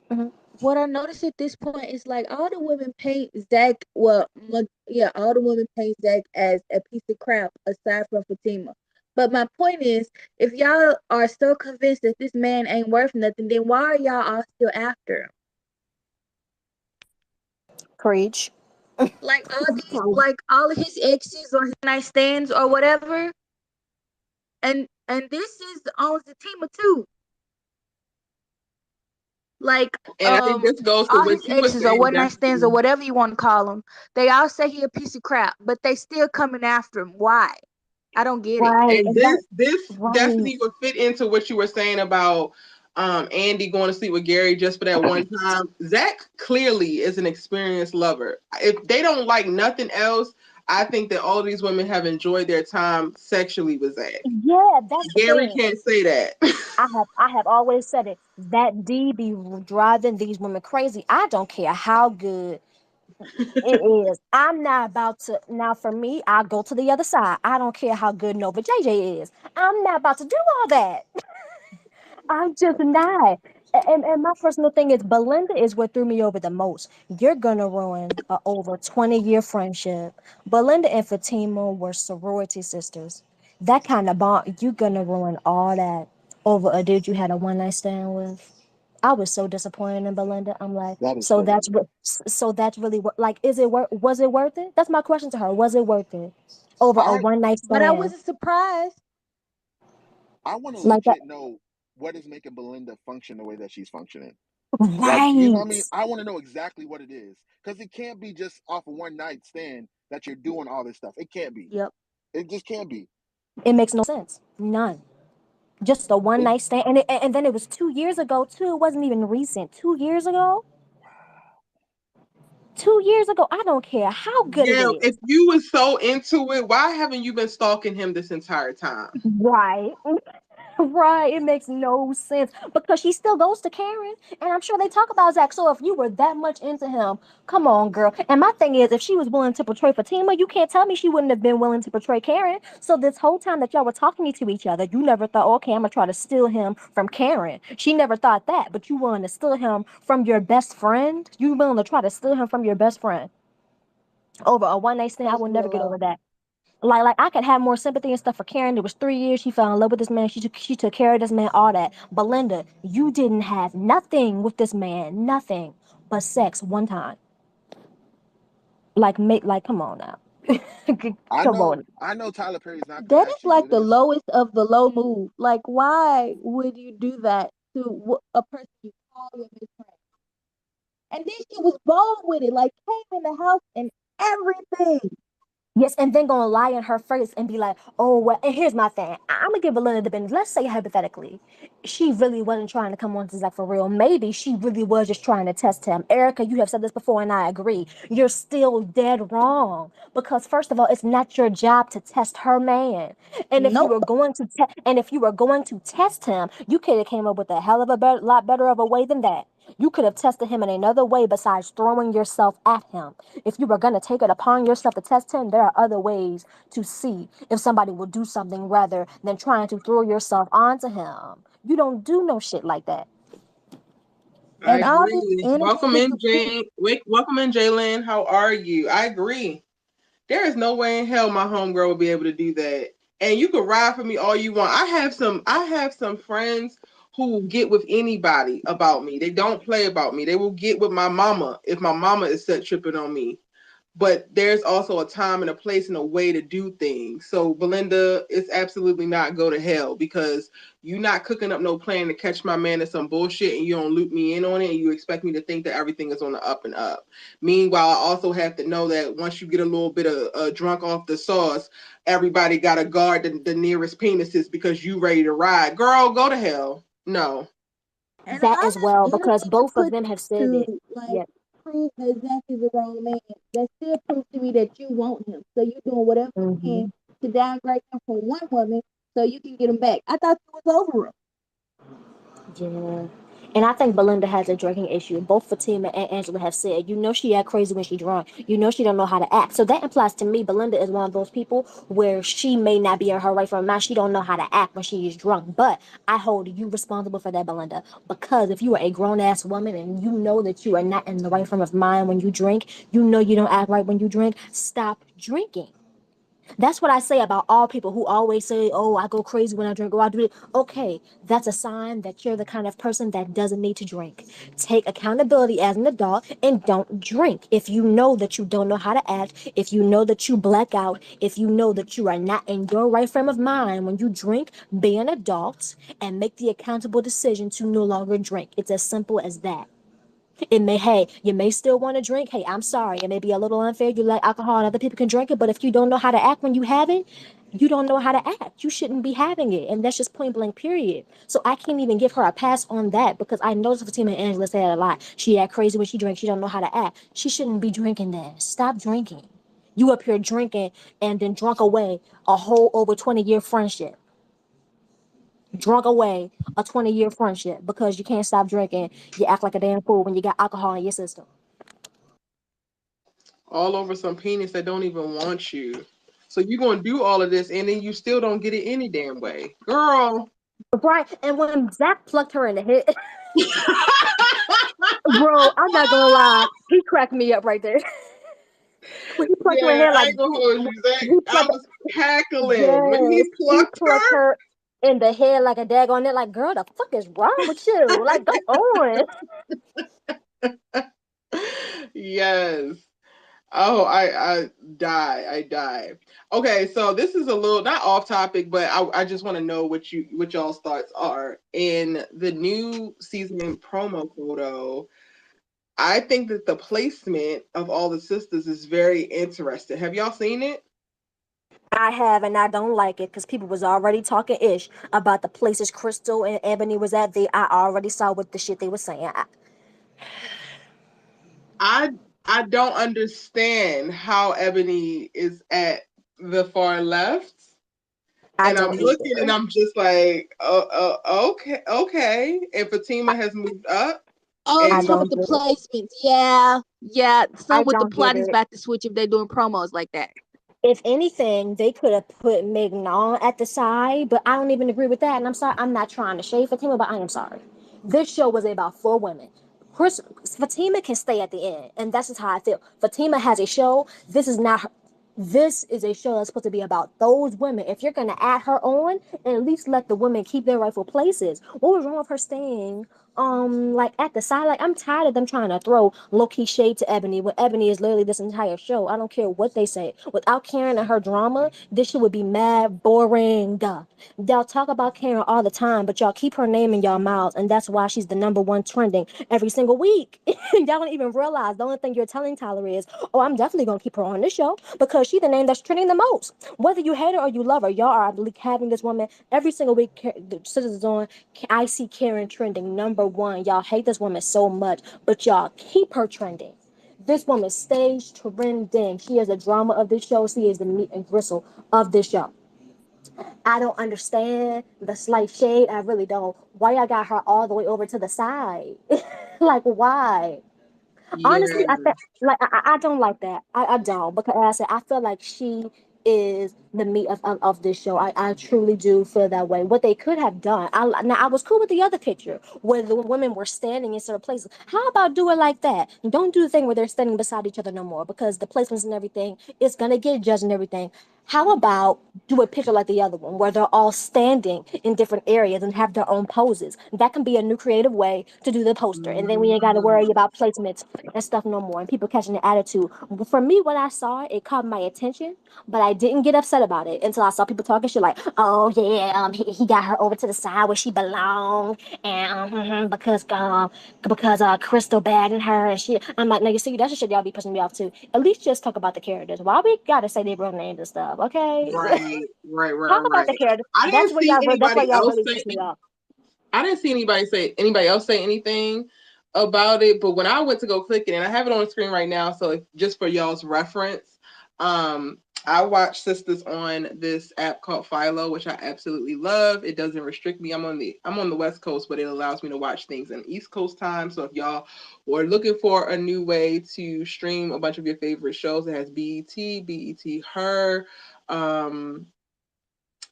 Mhm. what I noticed at this point is like all the women paint Zach. Well, yeah, all the women paint Zach as a piece of crap, aside from Fatima. But my point is, if y'all are so convinced that this man ain't worth nothing, then why are y'all all still after him? Preach. Like all of his exes or his nightstands or whatever, and this is on Fatima too. Like And I think this goes to all what his you were exes or saying, one night stands or Destiny. whatever you want to call them, they all say he a piece of crap, but they still coming after him. Why? I don't get it. Right, And and that this right. Destiny would fit into what you were saying about Andy going to sleep with Gary just for that one time. Zach clearly is an experienced lover. If they don't like nothing else, I think that all these women have enjoyed their time sexually with Zach. Yeah, that's the Gary thing. can't say that. I have always said it. That D be driving these women crazy. I don't care how good it is. I'm not about to now. For me, I go to the other side. I don't care how good Nova JJ is. I'm not about to do all that. I'm just not. And my personal thing is Belinda is what threw me over the most. You're gonna ruin a over 20-year friendship. Belinda and Fatima were sorority sisters. That kind of bond, you're gonna ruin all that over a dude you had a one night stand with. I was so disappointed in Belinda. I'm like, That is so crazy. that's really what, like, is it worth, was it worth it? That's my question to her. Was it worth it over a I one night But I stand? wasn't surprised. I want to Like that, legit know what is making Belinda function the way that she's functioning. Like, you know what I right? mean? I want to know exactly what it is. Because it can't be just off of one night stand that you're doing all this stuff. It can't be. Yep. It just can't be. It makes no sense. None. Just a one It, night stand, and then it was 2 years ago too. It wasn't even recent. 2 years ago. 2 years ago. I don't care how good it Yeah, if is. you was so into it, why haven't you been stalking him this entire time? Right. Right, it makes no sense because she still goes to Karen, and I'm sure they talk about Zach. So if you were that much into him, come on, girl. And my thing is, if she was willing to portray Fatima, you can't tell me she wouldn't have been willing to portray Karen. So this whole time that y'all were talking to each other, you never thought, okay, I'm gonna try to steal him from Karen. She never thought that, but you willing to steal him from your best friend? You willing to try to steal him from your best friend over a one night stand? I First will of never get over all, that. Like I could have more sympathy and stuff for Karen. It was 3 years. She fell in love with this man. She took care of this man. All that. Belinda, you didn't have nothing with this man. Nothing but sex one time. Like come on now. Come on. I know Tyler Perry's not going to that is ask you to like do the this. lowest of the low move. Like, why would you do that to a person you call your best friend? And then she was bold with it, like came in the house and everything. Yes, and then gonna lie in her face and be like, "Oh, well." And here's my thing. I'm gonna give Belinda the benefit. Let's say hypothetically, she really wasn't trying to come on to Zach for real. Maybe she really was just trying to test him. Erica, you have said this before, and I agree. You're still dead wrong because first of all, it's not your job to test her man. And if you were Nope. going to and if you were going to test him, you could have came up with a hell of a lot better of a way than that. You could have tested him in another way besides throwing yourself at him. If you were going to take it upon yourself to test him, there are other ways to see if somebody will do something rather than trying to throw yourself onto him. You don't do no shit like that. I And all this agree. energy Welcome is in, the Jane. Welcome in, Jalen. How are you? I agree. There is no way in hell my homegirl will be able to do that. And you can ride for me all you want. I have some friends who will get with anybody about me. They don't play about me. They will get with my mama if my mama is set tripping on me. But there's also a time and a place and a way to do things. So Belinda, it's absolutely not go to hell because you not cooking up no plan to catch my man in some bullshit and you don't loop me in on it and you expect me to think that everything is on the up and up. Meanwhile, I also have to know that once you get a little bit of drunk off the sauce, everybody got to guard the nearest penises because you ready to ride. Girl, go to hell. No. and That all as well, this because energy to both of put them have said it. to like Yeah. prove that Zach is the wrong man. That still proves to me that you want him. So you're doing whatever you Hmm. can to downgrade them from one woman so you can get them back. I thought it was over 'em. Yeah. And I think Belinda has a drinking issue. Both Fatima and Angela have said, you know, she act crazy when she drunk. You know, she don't know how to act. So that implies to me, Belinda is one of those people where she may not be in her right frame of mind. She don't know how to act when she is drunk. But I hold you responsible for that, Belinda, because if you are a grown ass woman and you know that you are not in the right frame of mind when you drink, you know you don't act right when you drink. Stop drinking. That's what I say about all people who always say, "Oh, I go crazy when I drink. Oh, I do it." Okay, that's a sign that you're the kind of person that doesn't need to drink. Take accountability as an adult and don't drink. If you know that you don't know how to act, if you know that you black out, if you know that you are not in your right frame of mind when you drink, be an adult and make the accountable decision to no longer drink. It's as simple as that. It may, hey, you may still want to drink. Hey, I'm sorry. It may be a little unfair. You like alcohol and other people can drink it, but if you don't know how to act when you have it, you don't know how to act. You shouldn't be having it. And that's just point blank, period. So I can't even give her a pass on that because I noticed Fatima and Angela said a lot. She act crazy when she drinks. She don't know how to act. She shouldn't be drinking then. Stop drinking. You up here drinking and then drunk away a whole over 20-year friendship. Drunk away a 20-year friendship because you can't stop drinking. You act like a damn fool when you got alcohol in your system. All over some penis that don't even want you. So you're gonna do all of this and then you still don't get it any damn way. Girl. Right, and when Zach plucked her in the head, bro, I'm not gonna lie, he cracked me up right there. When he plucked her in Yeah, the head, I like ain't gonna hold you, Zach. he I plucked, was cackling when he yes, he plucked plucked her. her in the head like a daggone it. Like, girl, the fuck is wrong with you? Like, go on. Yes. Oh, I die. I die. Okay, so this is a little not off topic, but I just want to know what y'all's thoughts are. In the new season promo photo, I think that the placement of all the sisters is very interesting. Have y'all seen it? I have, and I don't like it because people was already talking ish about the places Crystal and Ebony was at. I already saw what the shit they were saying. I I don't understand how Ebony is at the far left. I And I'm don't looking and either. I'm just like, okay, okay. And Fatima has moved up. Oh, And I some don't with the get it. placements. Yeah. Yeah. I Some with the don't get plot is it. about to switch if they're doing promos like that. If anything, they could have put Mignon at the side, but I don't even agree with that. And I'm sorry, I'm not trying to shade Fatima, but I am sorry. This show was about four women. Chris, Fatima can stay at the end, and that's just how I feel. Fatima has a show. This is not her. This is a show that's supposed to be about those women. If you're gonna add her on, at least let the women keep their rightful places. What was wrong with her staying like at the side? Like I'm tired of them trying to throw low-key shade to Ebony when Ebony is literally this entire show. I don't care what they say. Without Karen and her drama, this shit would be mad boring. Y'all talk about Karen all the time, but y'all keep her name in y'all mouths, and that's why she's the number one trending every single week. Y'all don't even realize the only thing you're telling Tyler is, "Oh, I'm definitely gonna keep her on this show because she's the name that's trending the most." Whether you hate her or you love her, y'all are having this woman every single week. The citizens on, I see Karen trending number one. Y'all hate this woman so much, but y'all keep her trending. This woman stays trending. She is the drama of this show. She is the meat and gristle of this show. I don't understand the slight shade. I really don't. Why y'all got her all the way over to the side? Like, why? Honestly, I yeah, think like I don't like that. I don't because I said I feel like she is the meat of this show. I truly do feel that way. What they could have done. Now I was cool with the other picture where the women were standing in certain places. How about do it like that? Don't do the thing where they're standing beside each other no more because the placements and everything is gonna get judged and everything. How about do a picture like the other one where they're all standing in different areas and have their own poses? That can be a new creative way to do the poster. And then we ain't got to worry about placements and stuff no more and people catching the attitude. For me, when I saw it, it caught my attention, but I didn't get upset about it until I saw people talking shit like, oh, yeah, he got her over to the side where she belonged. And because Crystal bad in her and shit. I'm like, no, you see, that's the shit y'all be pushing me off too. At least just talk about the characters. Why we gotta say their real names and stuff, okay? right, right, right, Talk about right. the characters. I That's didn't where see that's why anybody y'all else really say piss me off. I didn't see anybody else say anything about it, but when I went to go click it, and I have it on the screen right now, so just for y'all's reference, I watch Sisters on this app called Philo, which I absolutely love. It doesn't restrict me. I'm on the West Coast, but it allows me to watch things in East Coast time. So if y'all were looking for a new way to stream a bunch of your favorite shows, it has BET, Her,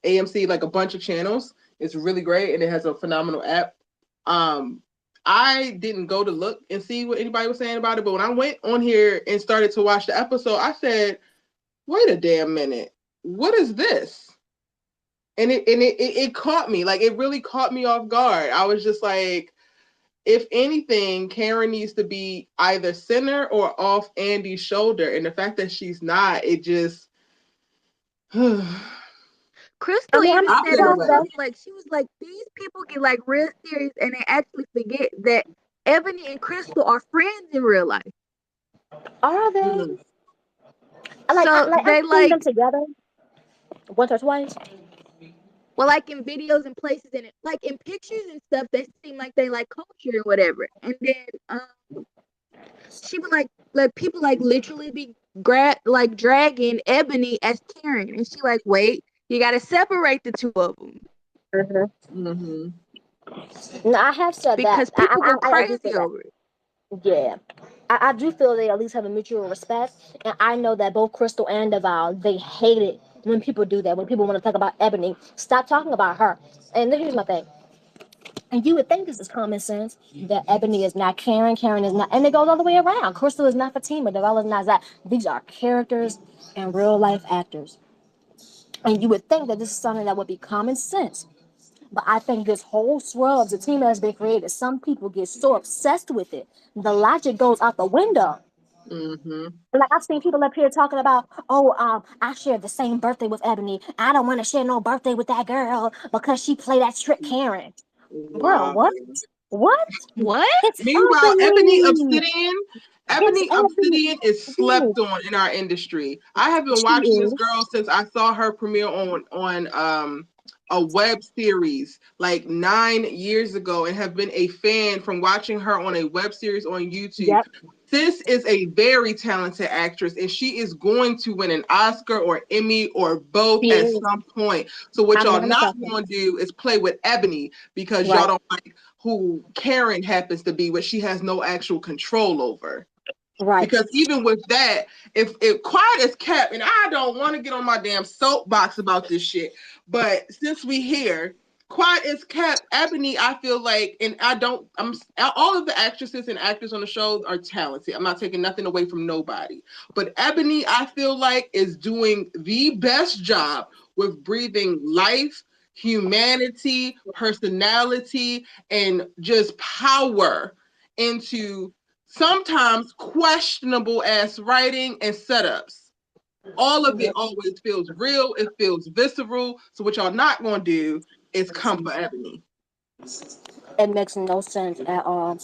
AMC, like a bunch of channels. It's really great, and it has a phenomenal app. I didn't go to look and see what anybody was saying about it, but when I went on here and started to watch the episode, I said, wait a damn minute, what is this? And it caught me, like it really caught me off guard. I was just like, if anything, Karen needs to be either center or off Andy's shoulder, and the fact that she's not, it just Crystal I'm even I said feel it away. surprised. herself. Like she was like, these people get like real serious, and they actually forget that Ebony and Crystal are friends in real life. Are they? Mm. So I've they seen them like, together once or twice. well, like in videos and places, and like in pictures and stuff, they seem like they like culture or whatever. And then she would like people like literally be like dragging Ebony as Karen, and she like, wait, you got to separate the two of them Mm-hmm. No, I have said that. because people go I do feel crazy that. over it. Yeah. I do feel they at least have a mutual respect. And I know that both Crystal and Deval, they hate it when people do that. When people want to talk about Ebony, stop talking about her. And here's my thing. And you would think this is common sense that Ebony is not Karen, Karen is not, and it goes all the way around. Crystal is not Fatima, Deval is not that. These are characters and real life actors. And you would think that this is something that would be common sense. But I think this whole swirl of the team that has been created, some people get so obsessed with it, the logic goes out the window. Mm-hmm. Like I've seen people up here talking about, oh, I share the same birthday with Ebony. I don't want to share no birthday with that girl because she played that trick Karen. Bro, Wow. what? What? What? It's Meanwhile, Ebony. It's Ebony Ebony. Obsidian is slept on in our industry. I have been She watching this is. girl since I saw her premiere on a web series like 9 years ago, and have been a fan from watching her on a web series on YouTube. Yep, Sis is a very talented actress, and she is going to win an Oscar or Emmy or both she at is. some point. So what I'm y'all not manifesting. going to do is play with Ebony because y'all Right, don't like who Karen happens to be, what she has no actual control over. right. Because even with that, if quiet as kept, and I don't want to get on my damn soapbox about this shit, but since we here, quiet as kept, Ebony, I feel like, and I'm all of the actresses and actors on the show are talented. I'm not taking nothing away from nobody, but Ebony, I feel like, is doing the best job with breathing life, humanity, personality, and just power into sometimes questionable ass writing and setups. All of it Yep. always feels real. It feels visceral. So what y'all not gonna do is come for Ebony. It makes no sense at all.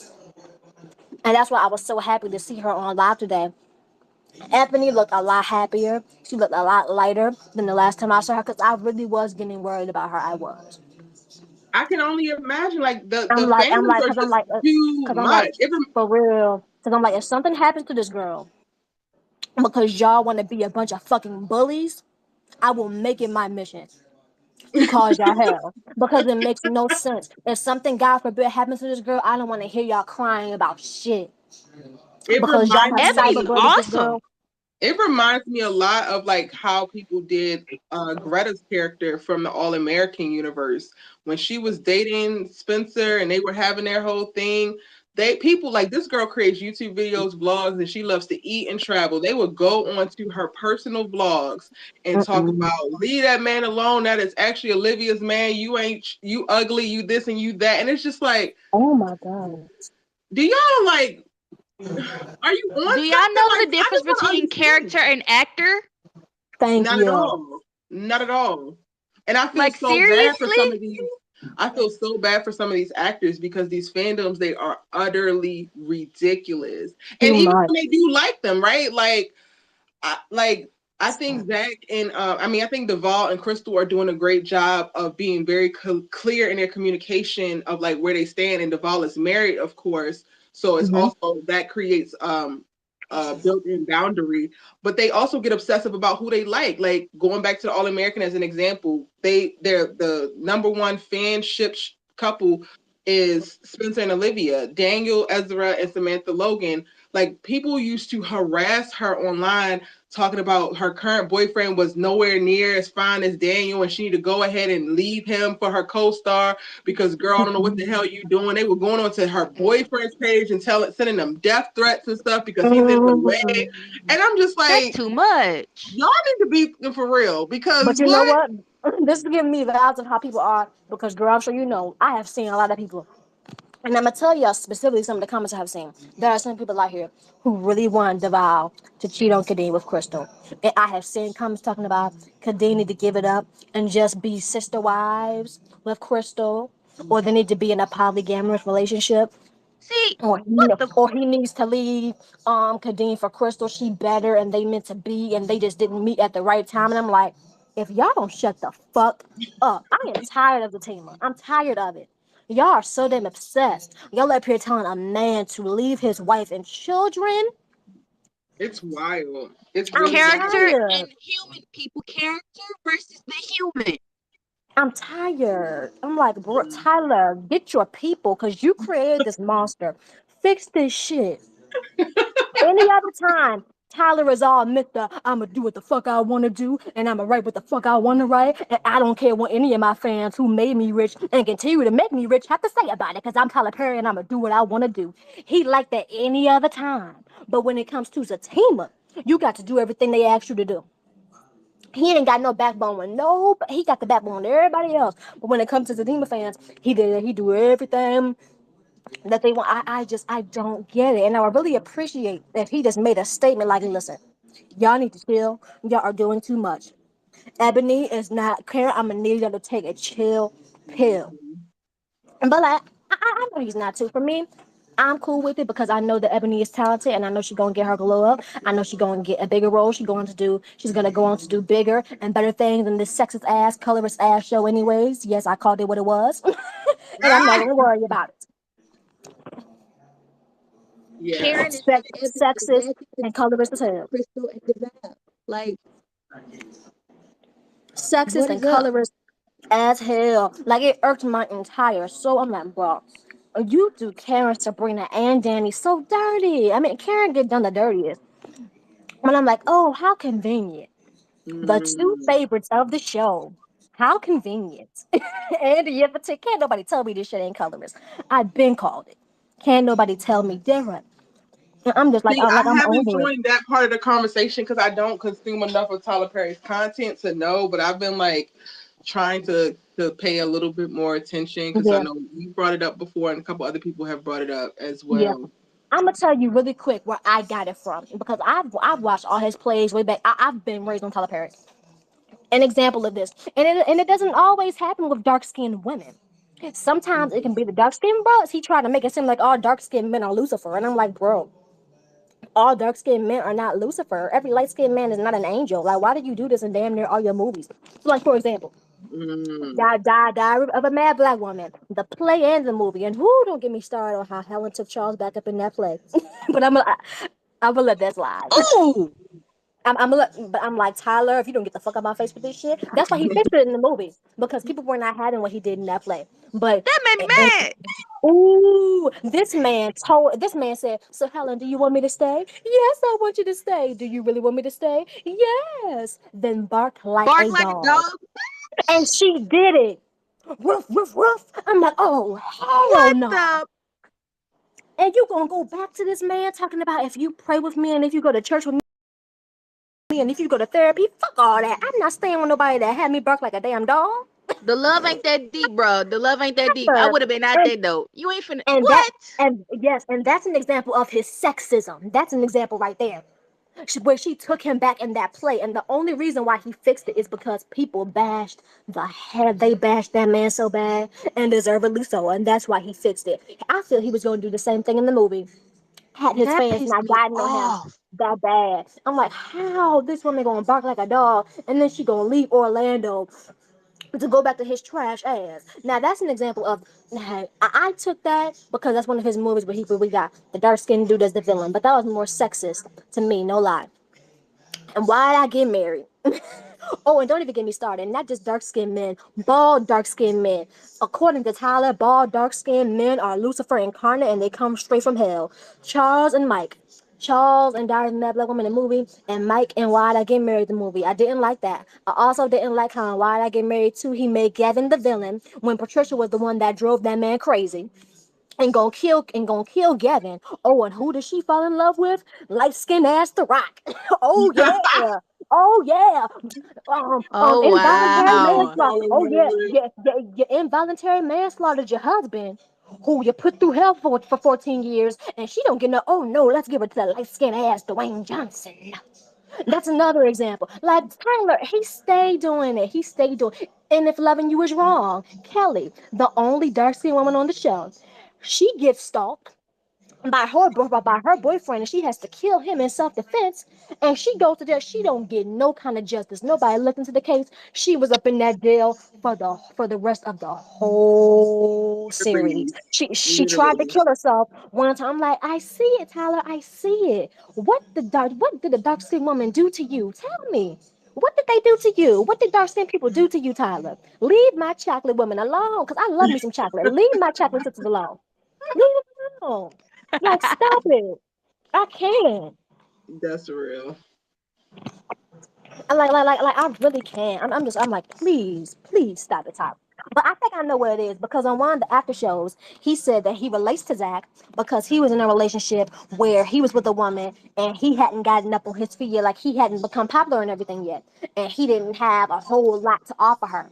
And that's why I was so happy to see her on live today. Ebony looked a lot happier. She looked a lot lighter than the last time I saw her because I really was getting worried about her. I was. I can only imagine, like I'm the like, I'm fandoms like, are because I'm just like, too because I'm like, much. It for real. Because I'm like, if something happens to this girl because y'all want to be a bunch of fucking bullies, I will make it my mission to cause y'all hell because it makes no sense. If something, God forbid, happens to this girl, I don't want to hear y'all crying about shit it because y'all reminds have me Ebony's cyberbullied this awesome. girl. it reminds me a lot of like how people did Greta's character from the All American universe when she was dating Spencer and they were having their whole thing. They people like this girl creates YouTube videos, vlogs, and she loves to eat and travel. They would go onto her personal vlogs and talk Mm-mm. about leave that man alone. That is actually Olivia's man. You ain't you ugly, you this and you that. And it's just like, Oh my God. do y'all like are you on Do y'all something? know Like the I difference just want to between character understand. and actor? Thank Not at you. all. Not at all. And I feel Like so bad for some seriously? of these. I feel so bad for some of these actors because these fandoms, they are utterly ridiculous. And Too even much. when they do like them, right? I think Zach and I think Duvall and Crystal are doing a great job of being very clear in their communication of like where they stand. And Duvall is married, of course, so it's Hmm. also that creates built-in boundary, but they also get obsessive about who they like. Like going back to the All American as an example, they're the number one fanship couple is Spencer and Olivia, Daniel, Ezra, and Samantha Logan. Like people used to harass her online talking about her current boyfriend was nowhere near as fine as Daniel and she need to go ahead and leave him for her co-star because girl, I don't know what the hell you doing. They were going on to her boyfriend's page and sending them death threats and stuff because he's in the way. And I'm just That's like, too much. y'all need to be for real because But you know what? what? This is giving me vibes of how people are because, girl, I'm sure you know, I have seen a lot of people. And I'm gonna tell y'all specifically some of the comments I have seen. There are some people out here who really want Deval to cheat on Kadeen with Crystal. And I have seen comments talking about Kadeen need to give it up and just be sister wives with Crystal, or they need to be in a polygamous relationship, See, or what the or he needs to leave Kadeen for Crystal. She better and they meant to be and they just didn't meet at the right time. And I'm like, if y'all don't shut the fuck up, I am tired of the team. I'm tired of it. Y'all are so damn obsessed. Y'all up here telling a man to leave his wife and children. It's wild. It's I'm really character wild. tired. and human people character versus the human. I'm tired. I'm like, bro, Tyler, get your people because you created this monster. Fix this shit. Any other time, Tyler is all Mr. I'ma do what the fuck I wanna do, and I'ma write what the fuck I wanna write, and I don't care what any of my fans who made me rich and continue to make me rich have to say about it, because I'm Tyler Perry and I'ma do what I wanna do. He like that any other time. But when it comes to Zatima, you got to do everything they asked you to do. He ain't got no backbone with no, but he got the backbone to everybody else. But when it comes to Zatima fans, he do everything that they want. I don't get it. And I would really appreciate if he just made a statement like, listen, y'all need to chill. Y'all are doing too much. Ebony is not Karen. I'm gonna need y'all to take a chill pill. But like, I know he's not too. For me, I'm cool with it because I know that Ebony is talented and I know she's gonna get her glow up. I know she's gonna get a bigger role. She's gonna go on to do bigger and better things than this sexist ass, colorist ass show anyways. Yes, I called it what it was. And I'm not Ah! gonna worry about it. Yeah. Karen is just Ebony Sexist matching the and colorist as hell. Crystal and Deval. Like, Sexist what and is up? colorist as hell. Like it irked my entire soul. I'm like, bro, you do Karen, Sabrina, and Danny so dirty. I mean, Karen get done the dirtiest. And I'm like, oh, how convenient. The two Mm. favorites of the show. How convenient. And you ever take, can't nobody tell me this shit ain't colorist. I've been called it. Can't nobody tell me different. And I'm just See, like I I'm haven't over it. joined that part of the conversation because I don't consume enough of Tyler Perry's content to know, but I've been like trying to pay a little bit more attention because I Yeah, know you brought it up before and a couple other people have brought it up as yeah. well. I'm gonna tell you really quick where I got it from because I've watched all his plays way back. I've been raised on Tyler Perry. An example of this, and it doesn't always happen with dark skinned women. Sometimes it can be the dark skinned bros. He tried to make it seem like all dark skinned men are Lucifer, and I'm like, bro, all dark skinned men are not Lucifer. Every light skinned man is not an angel. Like, why did you do this in damn near all your movies? Like, for example, Mm. Diary of a Mad Black Woman, the play and the movie. And who don't get me started on how Helen took Charles back up in that play. But I'm gonna let that slide. Oh, But I'm like Tyler. If you don't get the fuck out my face with this shit, that's why he fixed it in the movie because people were not having what he did in that play. But that made me and mad. ooh, this man said, "So Helen, do you want me to stay? Yes, I want you to stay. Do you really want me to stay? Yes. Then bark like Bark a like a dog." dog. And she did it. Woof, woof, woof. I'm like, oh, hell What no. the? And you gonna go back to this man talking about if you pray with me and if you go to church with me and if you go to therapy, fuck all that. I'm not staying with nobody that had me bark like a damn dog. The love ain't that deep, bro. The love ain't that deep. I Never. would have been out And there though. You ain't finna. and that What? and yes, and that's an example of his sexism. That's an example right there. Where she took him back in that play, and the only reason why he fixed it is because people bashed they bashed that man so bad, and deservedly so, and that's why he fixed it. I feel he was going to do the same thing in the movie had his That fans pissed not me gotten on him off. that bad. I'm like, how this woman gonna bark like a dog, and then she gonna leave Orlando to go back to his trash ass. Now that's an example of I took that because that's one of his movies where we got the dark skinned dude as the villain, but that was more sexist to me, no lie. And why did I get married? Oh, and don't even get me started. Not just dark skinned men, bald dark skinned men. According to Tyler, bald dark skinned men are Lucifer incarnate and they come straight from hell. Charles and Mike. Charles and Diary of a Mad Black Woman the movie, and Mike and Why'd I Get Married the movie. I didn't like that. I also didn't like how in Why'd I Get Married too he made Gavin the villain when Patricia was the one that drove that man crazy and gonna kill Gavin. Oh, and who did she fall in love with? Light skinned ass The Rock. Oh yeah. Oh yeah. Oh Involuntary wow. manslaughter. Oh yeah, yeah, yeah, you involuntary manslaughtered your husband, who you put through hell for 14 years, and she don't get no. Oh no, let's give it to the light skinned ass Dwayne Johnson. That's another example. Like Tyler, he stayed doing it. He stayed doing it. And if loving you is wrong, Kelly, the only dark skinned woman on the show, she gets stalked by her boyfriend, and she has to kill him in self-defense, and she goes to jail. She don't get no kind of justice. Nobody looked into the case. She was up in that jail for the rest of the whole series. Literally. She tried to Literally. kill herself one time. I'm like, I see it, Tyler, I see it. What did the dark skinned woman do to you? Tell me. What did they do to you? What did dark skinned people do to you, Tyler? Leave my chocolate women alone, because I love me some chocolate. Leave my chocolate sisters alone. Leave them alone. Like, stop it. I can't. That's real. I really can't. I'm like, please stop it, Tyler. But I think I know what it is because on one of the after shows, he said that he relates to Zach because he was in a relationship where he was with a woman and he hadn't gotten up on his feet yet, like he hadn't become popular and everything yet, and he didn't have a whole lot to offer her,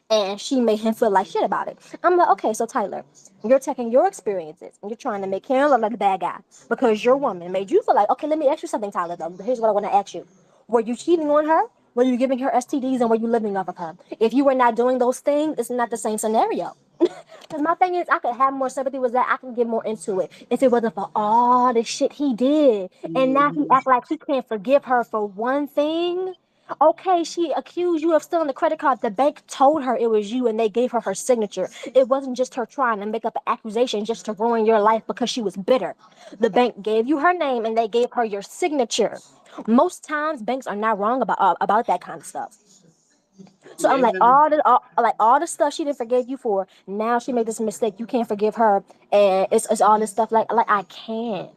and she made him feel like shit about it. I'm like, okay, so Tyler, you're taking your experiences and you're trying to make Karen look like a bad guy because your woman made you feel like, okay, let me ask you something, Tyler, though. Here's what I want to ask you. Were you cheating on her? Were you giving her STDs and were you living off of her? If you were not doing those things, it's not the same scenario. Because my thing is, I could have more sympathy with that. I can get more into it if it wasn't for all the shit he did. And now he Mhm. act like he can't forgive her for one thing. Okay, she accused you of stealing the credit card. The bank told her it was you and they gave her signature. It wasn't just her trying to make up an accusation just to ruin your life because she was bitter. The bank gave you her name and they gave her your signature. Most times banks are not wrong about that kind of stuff. So I'm Yeah. like all the stuff she didn't forgive you for. Now she made this mistake. You can't forgive her, and it's all this stuff like I can't.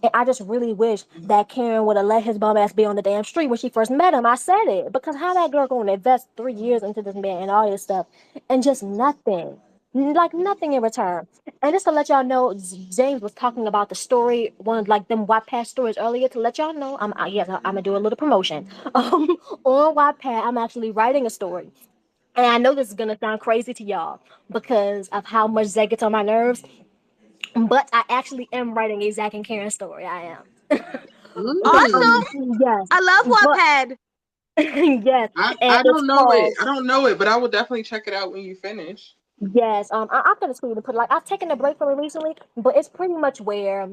And I just really wish that Karen would have let his bum ass be on the damn street when she first met him. I said it because how that girl going to invest 3 years into this man and all this stuff, and just nothing, like nothing in return. And just to let y'all know, James was talking about the story, one of like them Wattpad stories earlier. To let y'all know, yes, I'm gonna do a little promotion. On Wattpad, I'm actually writing a story. And I know this is gonna sound crazy to y'all because of how much Zach gets on my nerves, but I actually am writing a Zach and Karen story. I am. But Mm. Awesome. yes, I love but Wattpad. yes, I and it's don't know it. called I don't know it, but I will definitely check it out when you finish. yes. I'm gonna tweet and put like I've taken a break from it recently, but it's pretty much where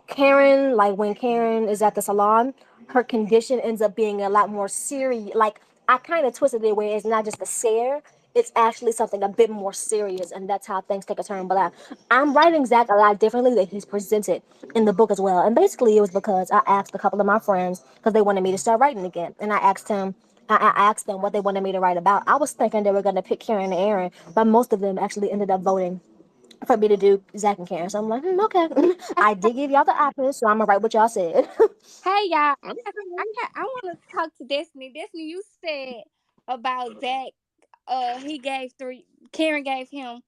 Karen, like when Karen is at the salon, her condition ends up being a lot more serious. Like I kind of twisted it where it's not just a scare, it's actually something a bit more serious, and that's how things take a turn. But I'm writing Zach a lot differently than he's presented in the book as well. And basically it was because I asked a couple of my friends because they wanted me to start writing again, and I asked them what they wanted me to write about. I was thinking they were going to pick Karen and Aaron, but most of them actually ended up voting for me to do Zach and Karen. So I'm like, okay. I did give y'all the options, so I'm gonna write what y'all said. Hey y'all, Okay. I want to talk to Destiny. Destiny, you said about Zach. He gave three. Karen gave him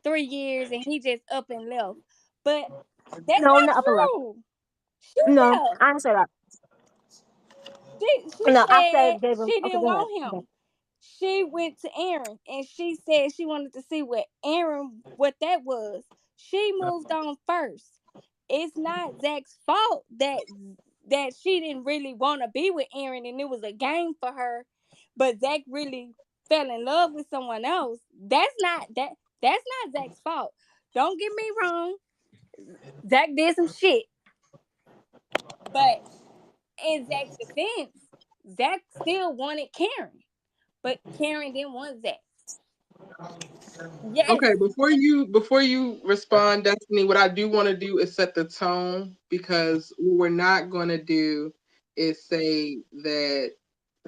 3 years, and he just up and left. But that's No, not not up and left. true. She No, left. I didn't say that. She No, I said said gave him. she Okay, didn't go ahead. want him. She went to Aaron and she said she wanted to see what that was. She moved on first. It's not Zach's fault that she didn't really want to be with Aaron and it was a game for her, but Zach really fell in love with someone else. That's not Zach's fault. Don't get me wrong. Zach did some shit, but in Zach's defense, Zach still wanted Karen. but Karen didn't want Zach. Yes. Okay, before you respond, Destiny, what I do want to do is set the tone, because what we're not going to do is say that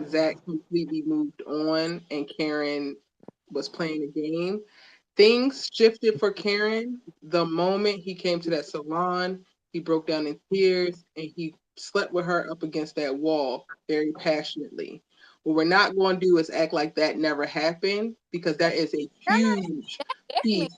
Zach completely moved on and Karen was playing a game. Things shifted for Karen the moment he came to that salon. He broke down in tears and he slept with her up against that wall very passionately. What we're not going to do is act like that never happened, because that is a No, no, huge that definitely. piece.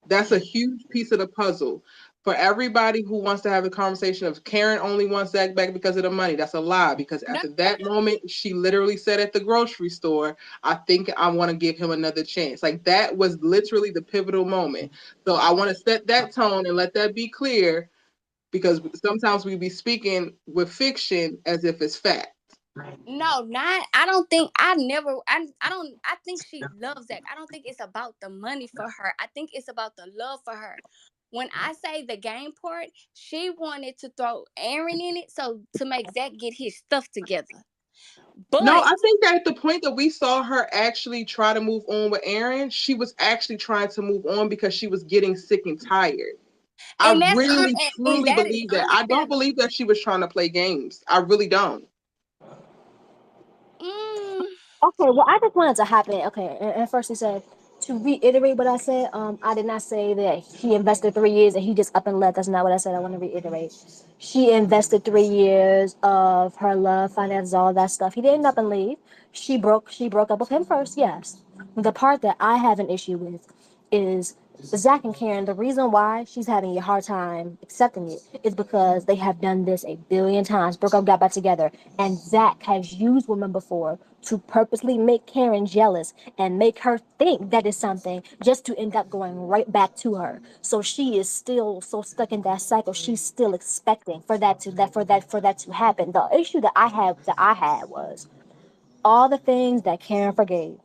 That's a huge piece of the puzzle. For everybody who wants to have the conversation of Karen only wants Zach back because of the money, that's a lie. Because No, after that moment, she literally said at the grocery store, I think I want to give him another chance. Like, that was literally the pivotal moment. So I want to set that tone and let that be clear, because sometimes we be speaking with fiction as if it's fact. no, not. I don't think. I never. I don't. I think she loves Zach. I don't think it's about the money for her. I think it's about the love for her. When I say the game part, she wanted to throw Aaron in it so to make Zach get his stuff together. No, But I think that at the point that we saw her actually try to move on with Aaron, she was actually trying to move on because she was getting sick and tired. I and that's really and truly that is believe that. I don't understandable. believe that she was trying to play games. I really don't. Mm, Okay, well, I just wanted to hop in. Okay, and first he said, to reiterate what I said, I did not say that she invested 3 years and he just up and left. That's not what I said. I want to reiterate. She invested 3 years of her love, finances, all that stuff. He didn't up and leave. She broke up with him first, yes. The part that I have an issue with is Zach and Karen. The reason why she's having a hard time accepting it is because they have done this a billion times. Broke up, got back together, and Zach has used women before to purposely make Karen jealous and make her think that is something, just to end up going right back to her. So she is still so stuck in that cycle. She's still expecting for that to happen. The issue that I had was all the things that Karen forgave.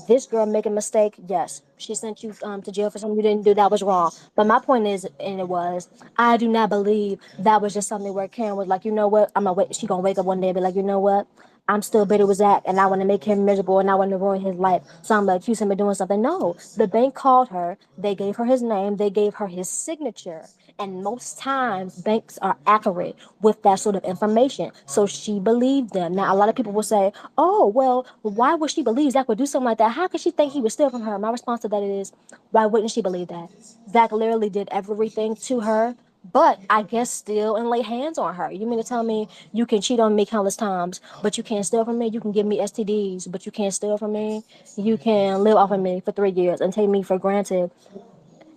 This girl make a mistake, yes, she sent you to jail for something you didn't do, that was wrong. But my point is, and it was, I do not believe that was just something where Karen was like, you know what, I'm gonna wait, she gonna wake up one day and be like, you know what, I'm still bitter with Zach and I want to make him miserable and I want to ruin his life, so I'm gonna accuse him of doing something. No, the bank called her, they gave her his name, they gave her his signature, and most times banks are accurate with that sort of information, so she believed them. Now a lot of people will say, oh well, why would she believe Zach would do something like that? How could she think he would steal from her? My response to that is, why wouldn't she believe that? Zach literally did everything to her, but I guess steal and lay hands on her. You mean to tell me you can cheat on me countless times, but you can't steal from me? You can give me STDs, but you can't steal from me? You can live off of me for 3 years and take me for granted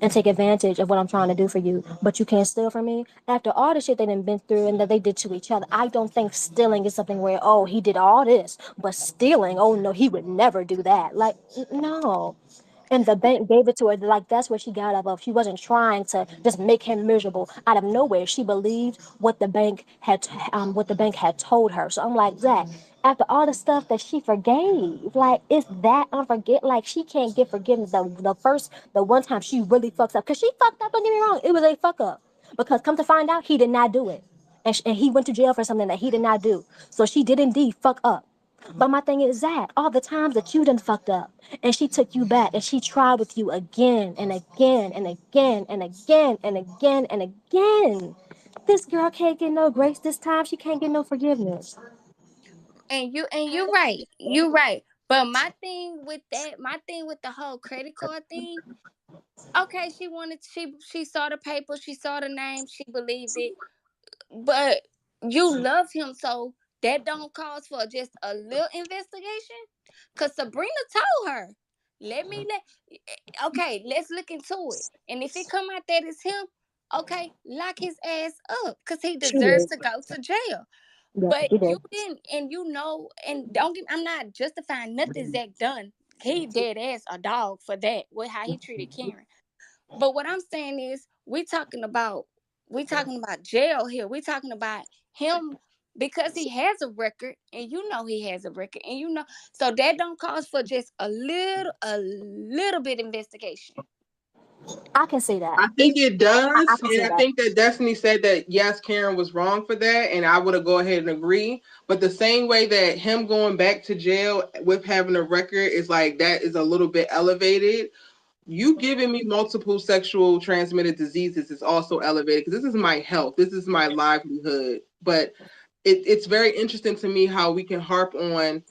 and take advantage of what I'm trying to do for you, but you can't steal from me? After all the shit they done been through and that they did to each other, I don't think stealing is something where, oh, he did all this, but stealing, oh no, he would never do that. Like, no. And the bank gave it to her. Like, that's what she got out of. She wasn't trying to just make him miserable out of nowhere. She believed what the bank had told her. So I'm like, Zach, after all the stuff that she forgave, like, is that unforget? Like, she can't get forgiveness. The one time she really fucks up, because she fucked up. Don't get me wrong, it was a fuck up. Because come to find out, he did not do it, and he went to jail for something that he did not do. So she did indeed fuck up. But my thing is that all the times that you done fucked up and she took you back and she tried with you again and again and again and again and again and again. This girl can't get no grace this time. She can't get no forgiveness. and you're right. You're right. But my thing with the whole credit card thing. Okay, she saw the paper, she saw the name, she believed it. But you love him, so that don't cause for just a little investigation. Cause Sabrina told her, let me okay, let's look into it. And if it come out that it's him, okay, lock his ass up. Cause he She deserves did. to go to jail. Yeah, But she you did. didn't, and don't get, I'm not justifying nothing Zach done. He dead ass a dog for that, with how he treated Karen. But what I'm saying is, we talking about jail here. We talking about him because he has a record, and he has a record, and so that don't cause for just a little bit investigation. I can see that. I think it I does, can and see I that. think that Destiny said that yes, Karen was wrong for that, and I would have go ahead and agree. But the same way that him going back to jail with having a record is like that is a little bit elevated. You giving me multiple sexual transmitted diseases is also elevated because this is my health, this is my livelihood. But it's very interesting to me how we can harp on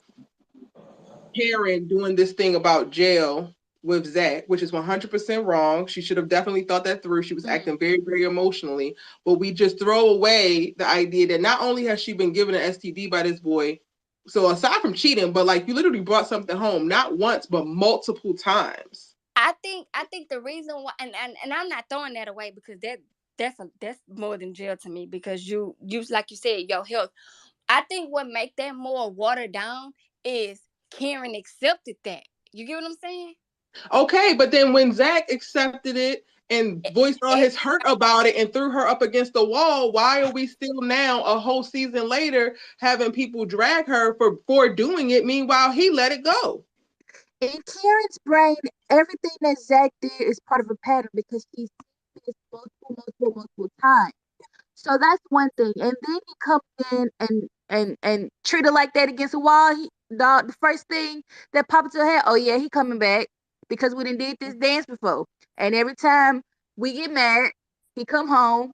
Karen doing this thing about jail with Zach, which is 100% wrong. She should have definitely thought that through. She was acting very, very emotionally. But we just throw away the idea that not only has she been given an STD by this boy, so aside from cheating, but like you literally brought something home, not once, but multiple times. I think the reason why, and I'm not throwing that away because that's more than jail to me, because you like you said, your health. I think what make that more watered down is Karen accepted that. You get what I'm saying? Okay, but then when Zach accepted it and It, voiced all it his hurt about it and threw her up against the wall, why are we still now a whole season later having people drag her for doing it? Meanwhile, he let it go. In Karen's brain, everything that Zach did is part of a pattern because she's seen this multiple times. So that's one thing. And then he comes in and treat her like that against the wall. The first thing that popped into her head, oh yeah, he coming back because we done did this dance before. And every time we get mad, he come home,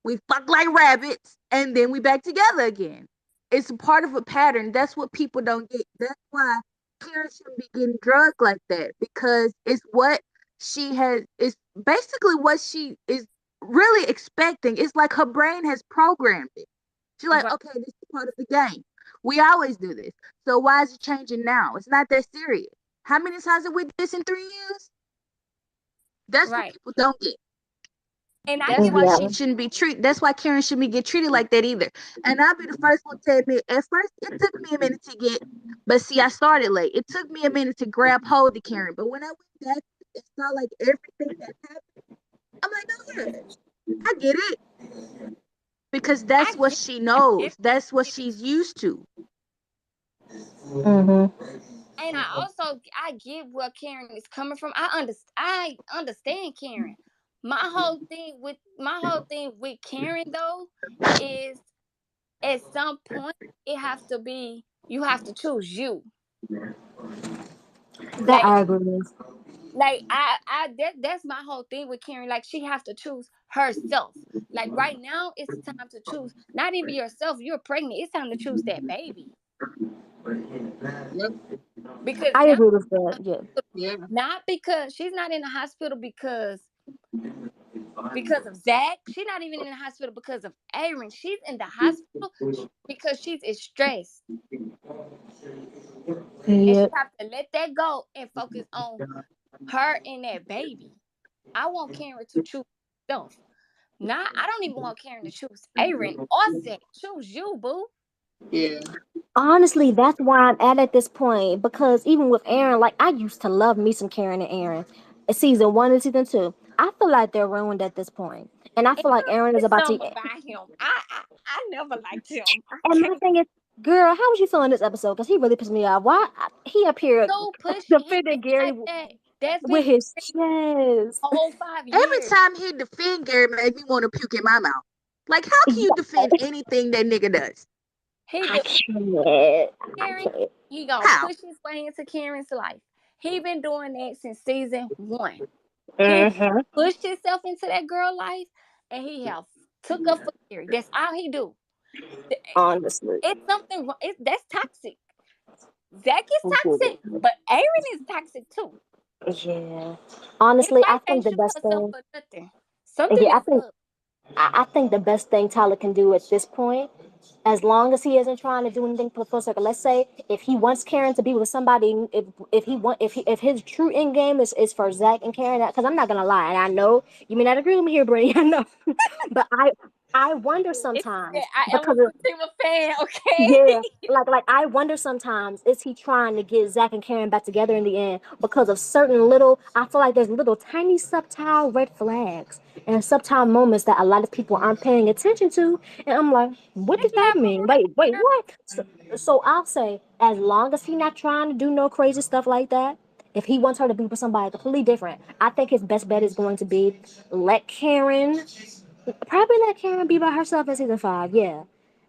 we fuck like rabbits, and then we back together again. It's a part of a pattern. That's what people don't get. That's why Karen shouldn't be getting drugged like that because it's what she has. It's basically what she is really expecting. It's like her brain has programmed it. She's like, right, okay, this is part of the game. We always do this. So why is it changing now? It's not that serious. How many times have we did this in 3 years? That's what right. people don't get. And I That's get why what Yeah. she shouldn't be treated. That's why Karen shouldn't be get treated like that either. And I'll be the first one to admit. At first, it took me a minute to get, but see, I started late. It took me a minute to grab hold of Karen. But when I went back, it felt like everything that happened. I'm like, oh yeah, I get it because that's I what get she I knows. That's what definitely she's used to. Mm-hmm. and I get where Karen is coming from. I understand Karen. My whole thing with Karen though is at some point it has to be, you have to choose you. That Like I agree with. that's my whole thing with Karen. Like she has to choose herself. Like right now it's time to choose not even yourself. You're pregnant. It's time to choose that baby. Yep. Because I now, agree with that. Yeah. Yeah. not because she's not in the hospital because of Zach. She's not even in the hospital because of Aaron. She's in the hospital because she's stressed. And she Yeah. have to let that go and focus on her and that baby. I want Karen to choose herself. Not, I don't even want Karen to choose Aaron or Zach. Choose you, boo. Yeah. Honestly, that's why I'm at this point because even with Aaron, like I used to love me some Karen and Aaron. Season 1 and season 2, I feel like they're ruined at this point, and I And feel like Aaron is it's about to. something about him. I never liked him. I And my can't. thing is, girl, how was you feeling this episode? Because he really pissed me off. Why he appeared So pushy. He been defending Gary like that. That's with been his the chest? whole five Every years. time he defend Gary, made me want to puke in my mouth. Like, how can you defend anything that nigga does? He I did can't. I Karen. can't. He gonna How? push his way into Karen's life. He been doing that since season 1. He Mm-hmm. pushed himself into that girl life, and he have took up for Gary. That's all he do. Honestly. It's something. That's toxic. Zach is toxic, but Aaron is toxic too. Yeah. His Honestly, I wife think ain't the shoot best herself thing. for nothing. Something Yeah, is up. I think the best thing Tyler can do at this point, as long as he isn't trying to do anything for the full circle. Let's say if he wants Karen to be with somebody, if his true end game is for Zach and Karen, because I'm not gonna lie, and I know you may not agree with me here, Brittany, I know, but I wonder It's that sometimes I am a because of, Fatima fan. Okay. yeah, like I wonder sometimes is he trying to get Zach and Karen back together in the end because of certain little I feel like there's little tiny subtle red flags and subtle moments that a lot of people aren't paying attention to, and I'm like, what He does that have a mean? ring, Wait, girl. what? So I'll say as long as he not trying to do no crazy stuff like that, If he wants her to be with somebody completely different, I think his best bet is going to be let Karen, probably let Karen be by herself in season 5, yeah.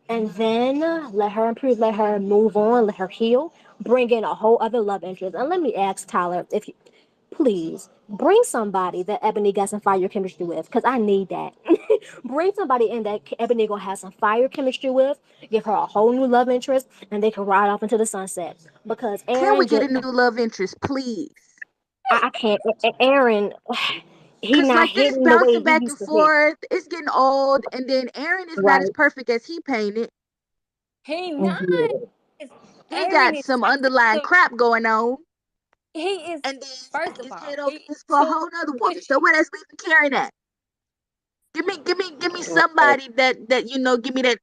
And then let her improve, let her move on, let her heal, bring in a whole other love interest. And let me ask Tyler, if you please bring somebody that Ebony got some fire chemistry with, because I need that. Bring somebody in that Ebony gonna have some fire chemistry with, give her a whole new love interest, and they can ride off into the sunset. Because Can we Aaron get just, a new love interest, please? I can't. Aaron, he Cause not like this hitting the way bouncing he back used and to hit. forth, it's getting old. And then Aaron is not as Right. perfect as he painted. He not. Yeah. He Aaron got is some chasing underlying some. crap going on. He is. And then First of his all, head over he is is for a too whole nother woman. So pushy. what else leaving carrying that? Give me Right. somebody that give me that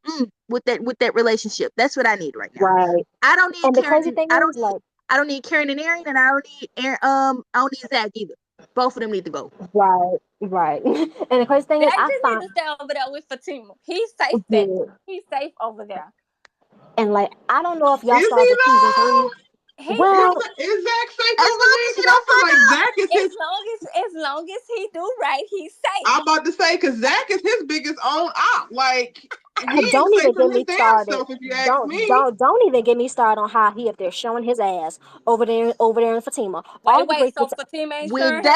with that relationship. That's what I need right now. Right. I don't need And the Karen crazy and thing is, like, I don't need Karen and Aaron, and I don't need Aaron, I don't need Zach either. Both of them need to go. right, right. And the crazy thing is, Zach I just need found, to stay over there with Fatima. He's safe back there. yeah. He's safe over there. And like, I don't know if y'all Is he started season 3. though? He Is, Well, is Zach safe As over long there? as he Because I don't feel fuck like up. Zach is his. as long as he do right, he's safe. I'm about to say because Zach is his biggest own op. Like he ain't don't safe even from get his me damn started. self, if you ask me. Don't even get me started on how he up there showing his ass over there in Fatima. Wait, All the wait. way So to, Fatima ain't With showing her. Deja,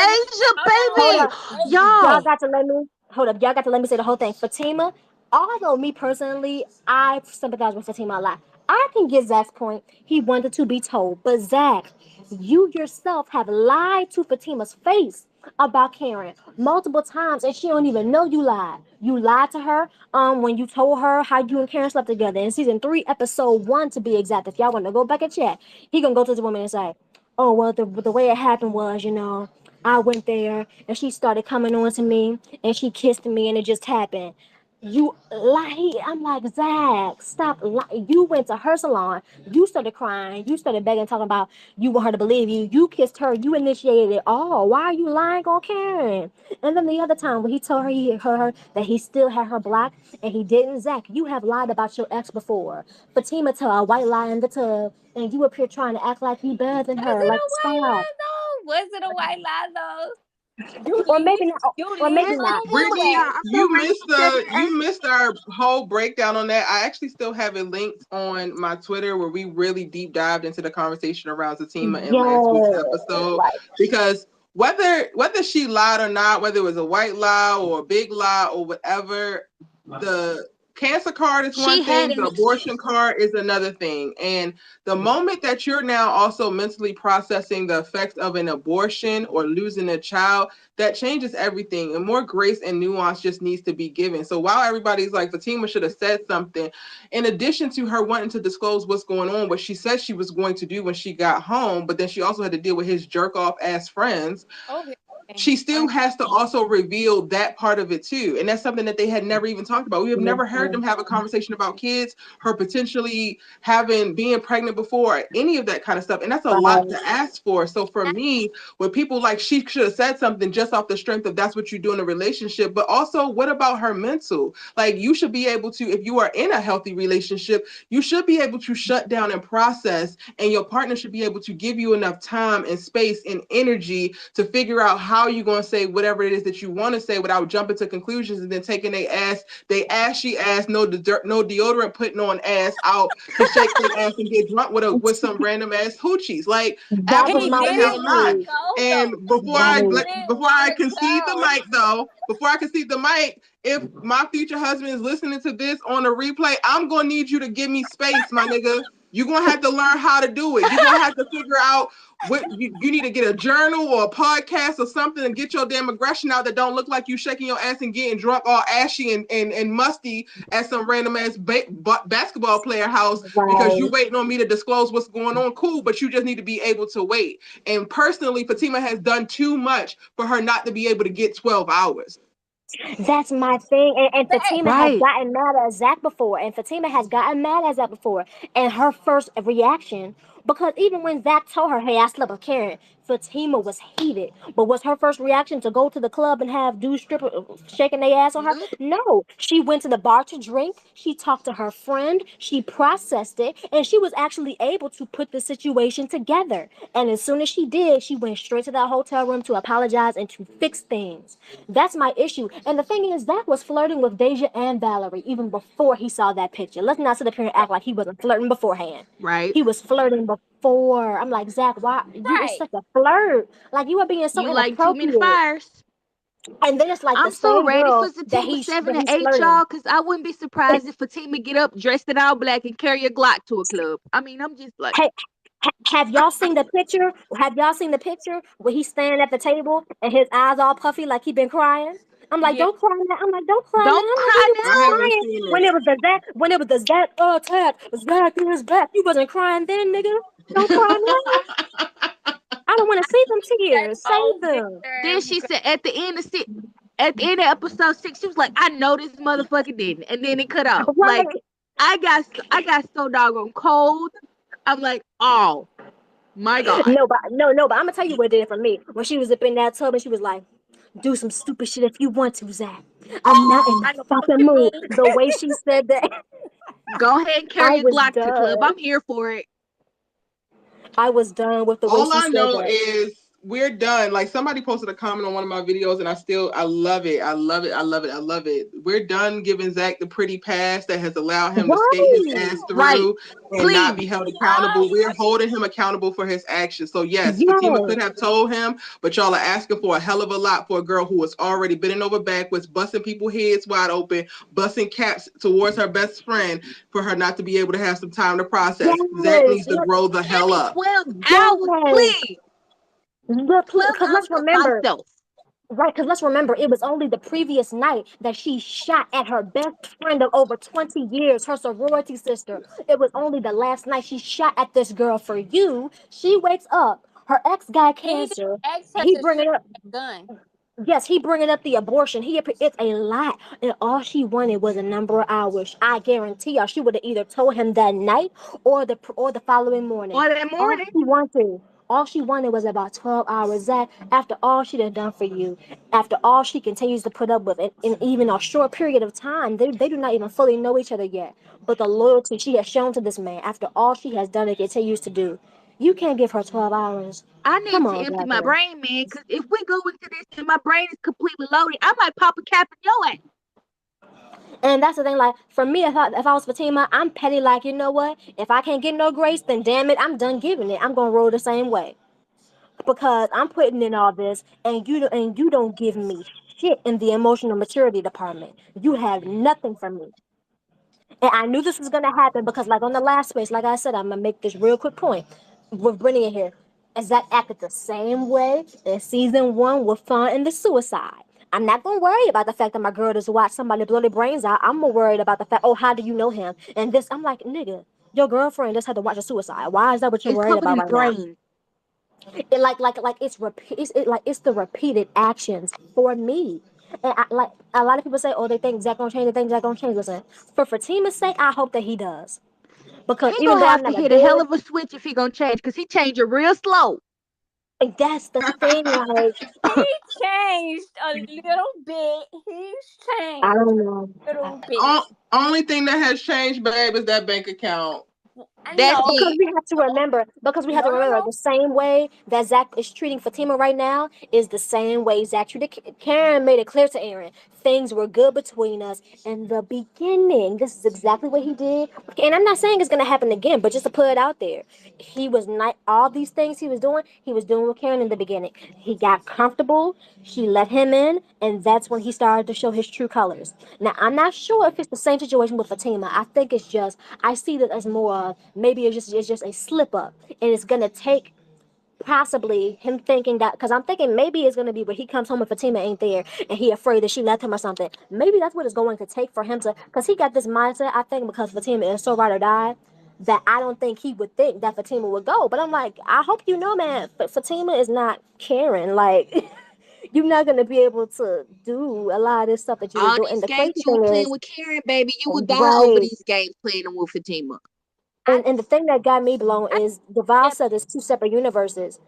Hold hold on. baby. up. Wait. Y'all Y'all. got to let me hold up. Y'all got to let me say the whole thing. Fatima, although me personally, I sympathize with Fatima a lot. I can get Zach's point. He wanted to be told. But Zach, you yourself have lied to Fatima's face about Karen multiple times and she don't even know you lied. You lied to her when you told her how you and Karen slept together in season 3, episode 1 to be exact. If y'all want to go back and check, he gonna go to the woman and say, oh well, the way it happened was, I went there and she started coming on to me and she kissed me and it just happened. You lie. I'm like, Zach, stop. You went to her salon. You started crying. You started begging, talking about you want her to believe you. You kissed her. You initiated it all. Why are you lying on Karen? And then the other time when he told her he heard her that he still had her blocked and he didn't, Zach, you have lied about your ex before. Fatima tell a white lie in the tub and you up here trying to act like you better than Was her. it Like, a white stop. lie though? Was it a white lie though? You Or leave. maybe not. You Or leave maybe Wait, not. wait, wait, wait, Brittany, y'all. away. I'm so you ready missed for season the you 8. missed our whole breakdown on that. I actually still have it linked on my Twitter where we really deep dived into the conversation around Zatima in last week's Yeah. episode. Like, Because whether she lied or not, whether it was a white lie or a big lie or whatever, the cancer card is She one had thing, an the abortion excuse. card is another thing. And the moment that you're now also mentally processing the effects of an abortion or losing a child, that changes everything, and more grace and nuance just needs to be given. So while everybody's like Fatima should have said something, in addition to her wanting to disclose what's going on, what she said she was going to do when she got home, but then she also had to deal with his jerk off ass friends, Okay. she still has to also reveal that part of it too. And that's something that they had never even talked about. We have never heard them have a conversation about kids, her potentially being pregnant before, any of that kind of stuff. And that's a lot right. to ask for. So for me, when people like she should have said something just off the strength of that's what you do in a relationship, but also what about her mental? Like you should be able to, if you are in a healthy relationship, you should be able to shut down and process, and your partner should be able to give you enough time and space and energy to figure out how you're going to say whatever it is that you want to say without jumping to conclusions and then taking they ashy ass, no deodorant putting on ass out to shake their ass and get drunk with some random ass hoochies. Like That was He my absolutely the hell didn't want not. to issue. go And though. He didn't before I want to concede the go. mic though, before I concede the mic, if my future husband is listening to this on a replay, I'm gonna need you to give me space, my nigga. You're gonna have to learn how to do it. You're gonna have to figure out what you need to get a journal or a podcast or something and get your damn aggression out that don't look like you shaking your ass and getting drunk all ashy and musty at some random ass basketball player house because you Right. waiting on me to disclose what's going on. Cool, but you just need to be able to wait. And personally, Fatima has done too much for her not to be able to get 12 hours. That's my thing. And That Fatima has Right. gotten mad at Zach before. And Fatima has gotten mad at Zach before. And her first reaction Because even when Zach told her, "Hey, I slept with Karen," Fatima was heated. But was her first reaction to go to the club and have dudes stripper shaking their ass on her? Nope. No. She went to the bar to drink. She talked to her friend. She processed it, and she was actually able to put the situation together. And as soon as she did, she went straight to that hotel room to apologize and to fix things. That's my issue. And the thing is, Zach was flirting with Deja and Valerie even before he saw that picture. Let's not sit up here and act like he wasn't flirting beforehand. Right. He was flirting before. I'm like, Zach, why you it's Right. such a flirt. Like you are being so You like too many inappropriate. fires. And then it's like the I'm so same ready for girl that Fatima he's 7 that and he's 8, flirting. y'all, because I wouldn't be surprised if Fatima get up dressed in all black and carry a Glock to a club. I mean, I'm just like, Hey, have y'all seen the picture? Have y'all seen the picture where he's standing at the table and his eyes all puffy like he been crying? I'm like, Yeah. don't cry now. I'm like, don't cry now. don't I'm like, cry nigga, I was now. haven't crying seen when it. it was the Zach, attack, Zach in his back. You wasn't crying then, nigga. Don't cry now. I don't want to see them That tears. whole Save them. Then picture. she said at the end of episode 6, she was like, I know this motherfucker didn't. And then it cut off. Like, Right. I got so doggone cold. I'm like, oh my God. No, but I'm gonna tell you what did it for me. When she was up in that tub and she was like, "Do some stupid shit if you want to, Zach. I'm not in the I know fucking fucking mood." mood. The way she said that, Go ahead and I carry a was Glock to the club. done. I'm here for it. I was done with the way All she I said know that. is we're done. Like somebody posted a comment on one of my videos, and I love it. I love it. I love it. I love it. We're done giving Zach the pretty pass that has allowed him to skate his Right. ass Right. through and not be Please. held accountable. We're holding him accountable for his actions. So yes, Fatima Yes. could have told him, but y'all are asking for a hell of a lot for a girl who was already bending over backwards, busting people's heads wide open, busting caps towards her best friend for her not to be able to have some time to process. Zach Yes. needs to grow the Give hell me up. 12 hours, Yes. please. 12 Because let's hours of remember, myself. right? Because let's remember, it was only the previous night that she shot at her best friend of over 20 years, her sorority sister. It was only the last night she shot at this girl for you. She wakes up, her ex got He didn't cancer. ask her He to bringing shoot up, that gun. yes, he bringing up the abortion. It's a lot, and all she wanted was a number of hours. I guarantee y'all, she would have either told him that night or the following morning. Or that All morning. she wanted. All she wanted was about 12 hours. Zach, after all she done done for you, after all she continues to put up with, in even a short period of time, they do not even fully know each other yet. But the loyalty she has shown to this man, after all she has done and continues to do, you can't give her 12 hours. I Come need to on, empty my Zachary. brain, man, because if we go into this and my brain is completely loaded, I might pop a cap in your ass. And that's the thing, like for me, if I was Fatima, I'm petty. Like, you know what? If I can't get no grace, then damn it, I'm done giving it. I'm gonna roll the same way because I'm putting in all this, and you don't give me shit in the emotional maturity department. You have nothing for me. And I knew this was gonna happen because, like on the last space, like I said, I'm gonna make this real quick point with Brittany in here. Is that acted the same way in season 1 with Fun and the suicide? I'm not gonna worry about the fact that my girl just watched somebody blow their brains out. I'm more worried about the fact, oh, how do you know him? And this, I'm like, nigga, your girlfriend just had to watch a suicide. Why is that what you're It's worried covered about in right now? brain. It like it's the repeated actions for me. And like a lot of people say, oh, they think Zach gonna change. They think Zach gonna change. Listen, for Fatima's sake, I hope that he does. Because He even gonna though I'm have to not a hit a hell big, of a switch if he gonna change, because he changing real slow. like, that's the thing. Like, He changed a little bit. He's I changed don't know. a little bit. Only thing that has changed, babe, is that bank account. That's No, Because it. we have to remember, because we have no, to no, remember no. the same way that Zach is treating Fatima right now is the same way Zach treated Karen. Made it clear to Aaron things were good between us in the beginning. This is exactly what he did, and I'm not saying it's gonna happen again, but just to put it out there, he was not all these things he was doing. He was doing with Karen in the beginning. He got comfortable. She let him in, and that's when he started to show his true colors. Now I'm not sure if it's the same situation with Fatima. I think it's just I see that as more of maybe it's just a slip up, and it's gonna take possibly him thinking that because I'm thinking maybe it's gonna be where he comes home and Fatima ain't there and he afraid that she left him or something. Maybe that's what it's going to take for him to because he got this mindset. I think because Fatima is so ride or die that I don't think he would think that Fatima would go. But I'm like, I hope you know, man, Fatima is not Karen. Like. You're not gonna be able to do a lot of this stuff that you was All doing. And these the games crazy you were thing playing is, with Karen, baby, you would die over right, these games playing them with Fatima. I And the thing that got me blown I is Deval yeah, said it's two separate universes,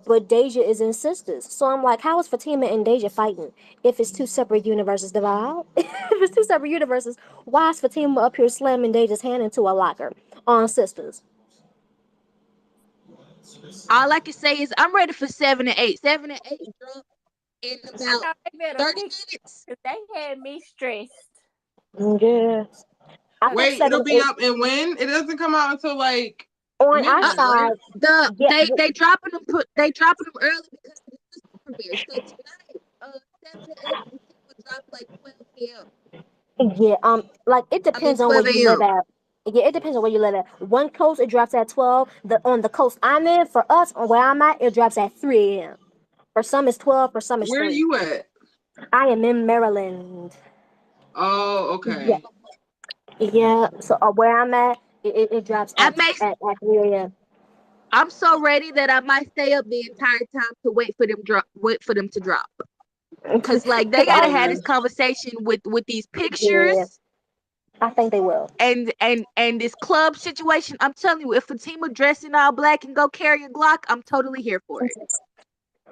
but Deja is in Sisters. So I'm like, how is Fatima and Deja fighting if it's two separate universes, Deval? If it's two separate universes, why is Fatima up here slamming Deja's hand into a locker on Sisters? All I can say is I'm ready for 7 and 8. 7 and 8 drop in I about know they better 30 pick minutes. because they had me stressed. Yeah. I Cause think Wait, seven it'll and be eight up and when? It doesn't come out until like on our midnight, right? side. The Yeah, they dropping them early because of the sister premiere. So tonight, 7 and 8 will drop like 12 p.m. yeah. Like it I mean depends on where 12 you live a.m. at. Yeah, it depends on where you live at. One coast it drops at 12. The on the coast I'm in, for us, on where I'm at, it drops at 3 a.m. For some it's 12, for some it's Where are 3. you at? I am in Maryland. Oh, Yeah, okay. yeah. So where I'm at, it drops I at may at 3 a.m. I'm so ready that I might stay up the entire time to wait for them to drop. Cause like they Because gotta I have Okay. this conversation with these yeah, pictures I think they will. and this club situation. I'm telling you, if Fatima dressing all black and go carry a Glock, I'm totally here for it.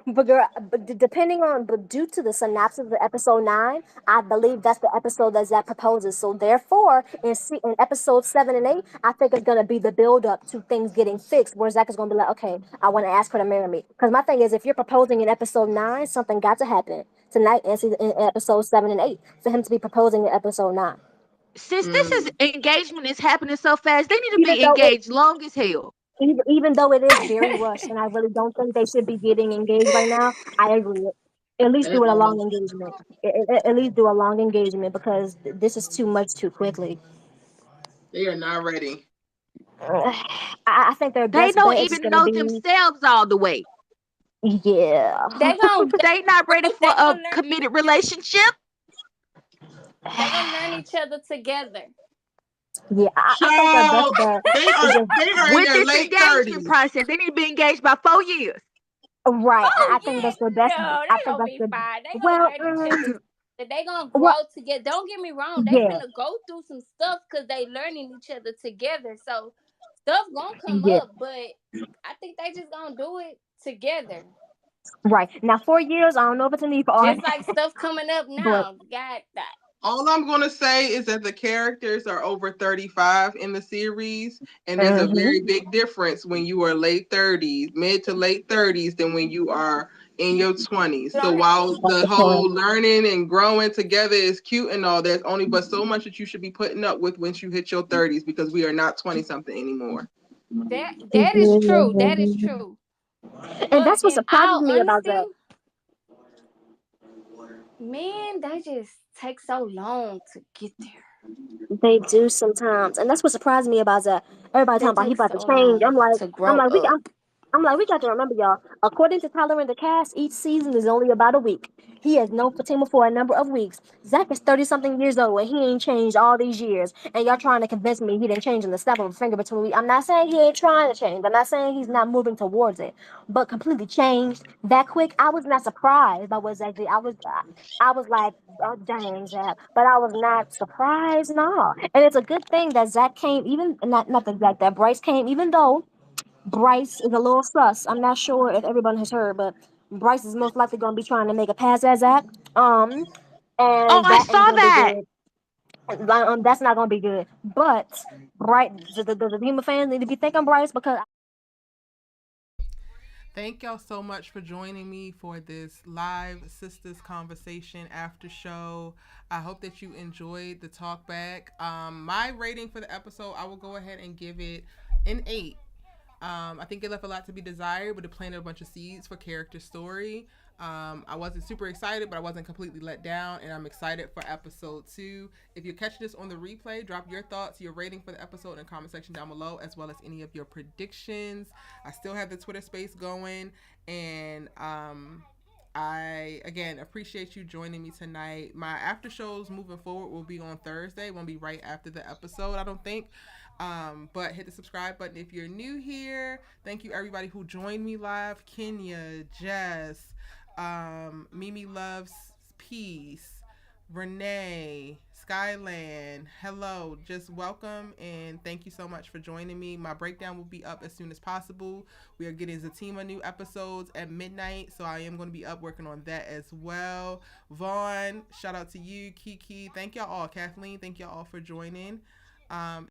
But girl, but due to the synopsis of episode 9, I believe that's the episode that Zach proposes. So therefore, in episode 7 and 8, I think it's gonna be the build up to things getting fixed, where Zach is gonna be like, okay, I want to ask her to marry me. Because my thing is, if you're proposing in episode 9, something got to happen tonight in episode 7 and 8 for him to be proposing in episode 9. Since this is Mm. engagement is happening so fast, they need to Even be though it engaged long as hell. even though it is very rushed, and I really don't think they should be getting engaged right now. I agree. At least do it a long Uh-oh. engagement. At least do a long engagement because this is too much too quickly. They are not ready. I think their They best don't bet is just even going to know be, themselves all the way. yeah. they gonna They not ready grow. for They a gonna learn. committed relationship. They gonna learn each other together. Yeah, I think their best Child, bet they is are just they are in With their this late engagement 30s. process, they need to be engaged by 4 years. right. Oh I think yeah, that's the best. no, I they think gonna that's be the fine. They gonna well. learn each other. They gonna Well, grow together. Don't get me wrong. They yeah, finna go through some stuff because they learning each other together. So stuff gonna come yeah, up, but I think they just gonna do it together. right. Now 4 years. I don't know if it's a need for all Just that, like stuff coming up but now. God, that All I'm going to say is that the characters are over 35 in the series, and there's a hmm very big difference when you are late 30s, mid to late 30s, than when you are in your 20s. you So don't have while that's the the point. whole learning and growing together is cute and all, there's only but so much that you should be putting up with once you hit your 30s because we are not 20 something anymore. that is true. That is true. And But that's what in surprises all me about honesty, that. man, they just take so long to get there. They do sometimes, and that's what surprised me about that. Everybody They talking about he take about to so change. long to I'm grow like, up. I'm like, we got to remember, y'all. According to Tyler and the cast, each season is only about a week. He has known Fatima for a number of weeks. Zach is 30 something years old, and he ain't changed all these years. And y'all trying to convince me he didn't change in the snap of a finger between we. I'm not saying he ain't trying to change. I'm not saying he's not moving towards it, but completely changed that quick. I was not surprised by what Zach did. I was like, oh dang, Zach, but I was not surprised, no. And it's a good thing that Zach came, even not that Zach, that Bryce came, even though Bryce is a little sus. I'm not sure if everyone has heard, but Bryce is most likely going to be trying to make a pass at Zach. Um, Oh, and I that ain't saw going to be that. good. That's not going to be good. But the Demon fans need to be thinking Bryce because Thank y'all so much for joining me for this live sisters conversation after show. I hope that you enjoyed the talk back. My rating for the episode, I will go ahead and give it an 8. I think it left a lot to be desired, but it planted a bunch of seeds for character story. I wasn't super excited, but I wasn't completely let down, and I'm excited for episode 2. If you're catching this on the replay, drop your thoughts, your rating for the episode in the comment section down below, as well as any of your predictions. I still have the Twitter space going, and I again appreciate you joining me tonight. My after shows moving forward will be on Thursday. It won't be right after the episode, I don't think. But hit the subscribe button if you're new here. Thank you everybody who joined me live. Kenya, Jess, Mimi Loves Peace, Renee, Skyland, hello. Just welcome and thank you so much for joining me. My breakdown will be up as soon as possible. We are getting Zatima new episodes at midnight, so I am going to be up working on that as well. Vaughn, shout out to you. Kiki, thank y'all all. Kathleen, thank y'all all for joining.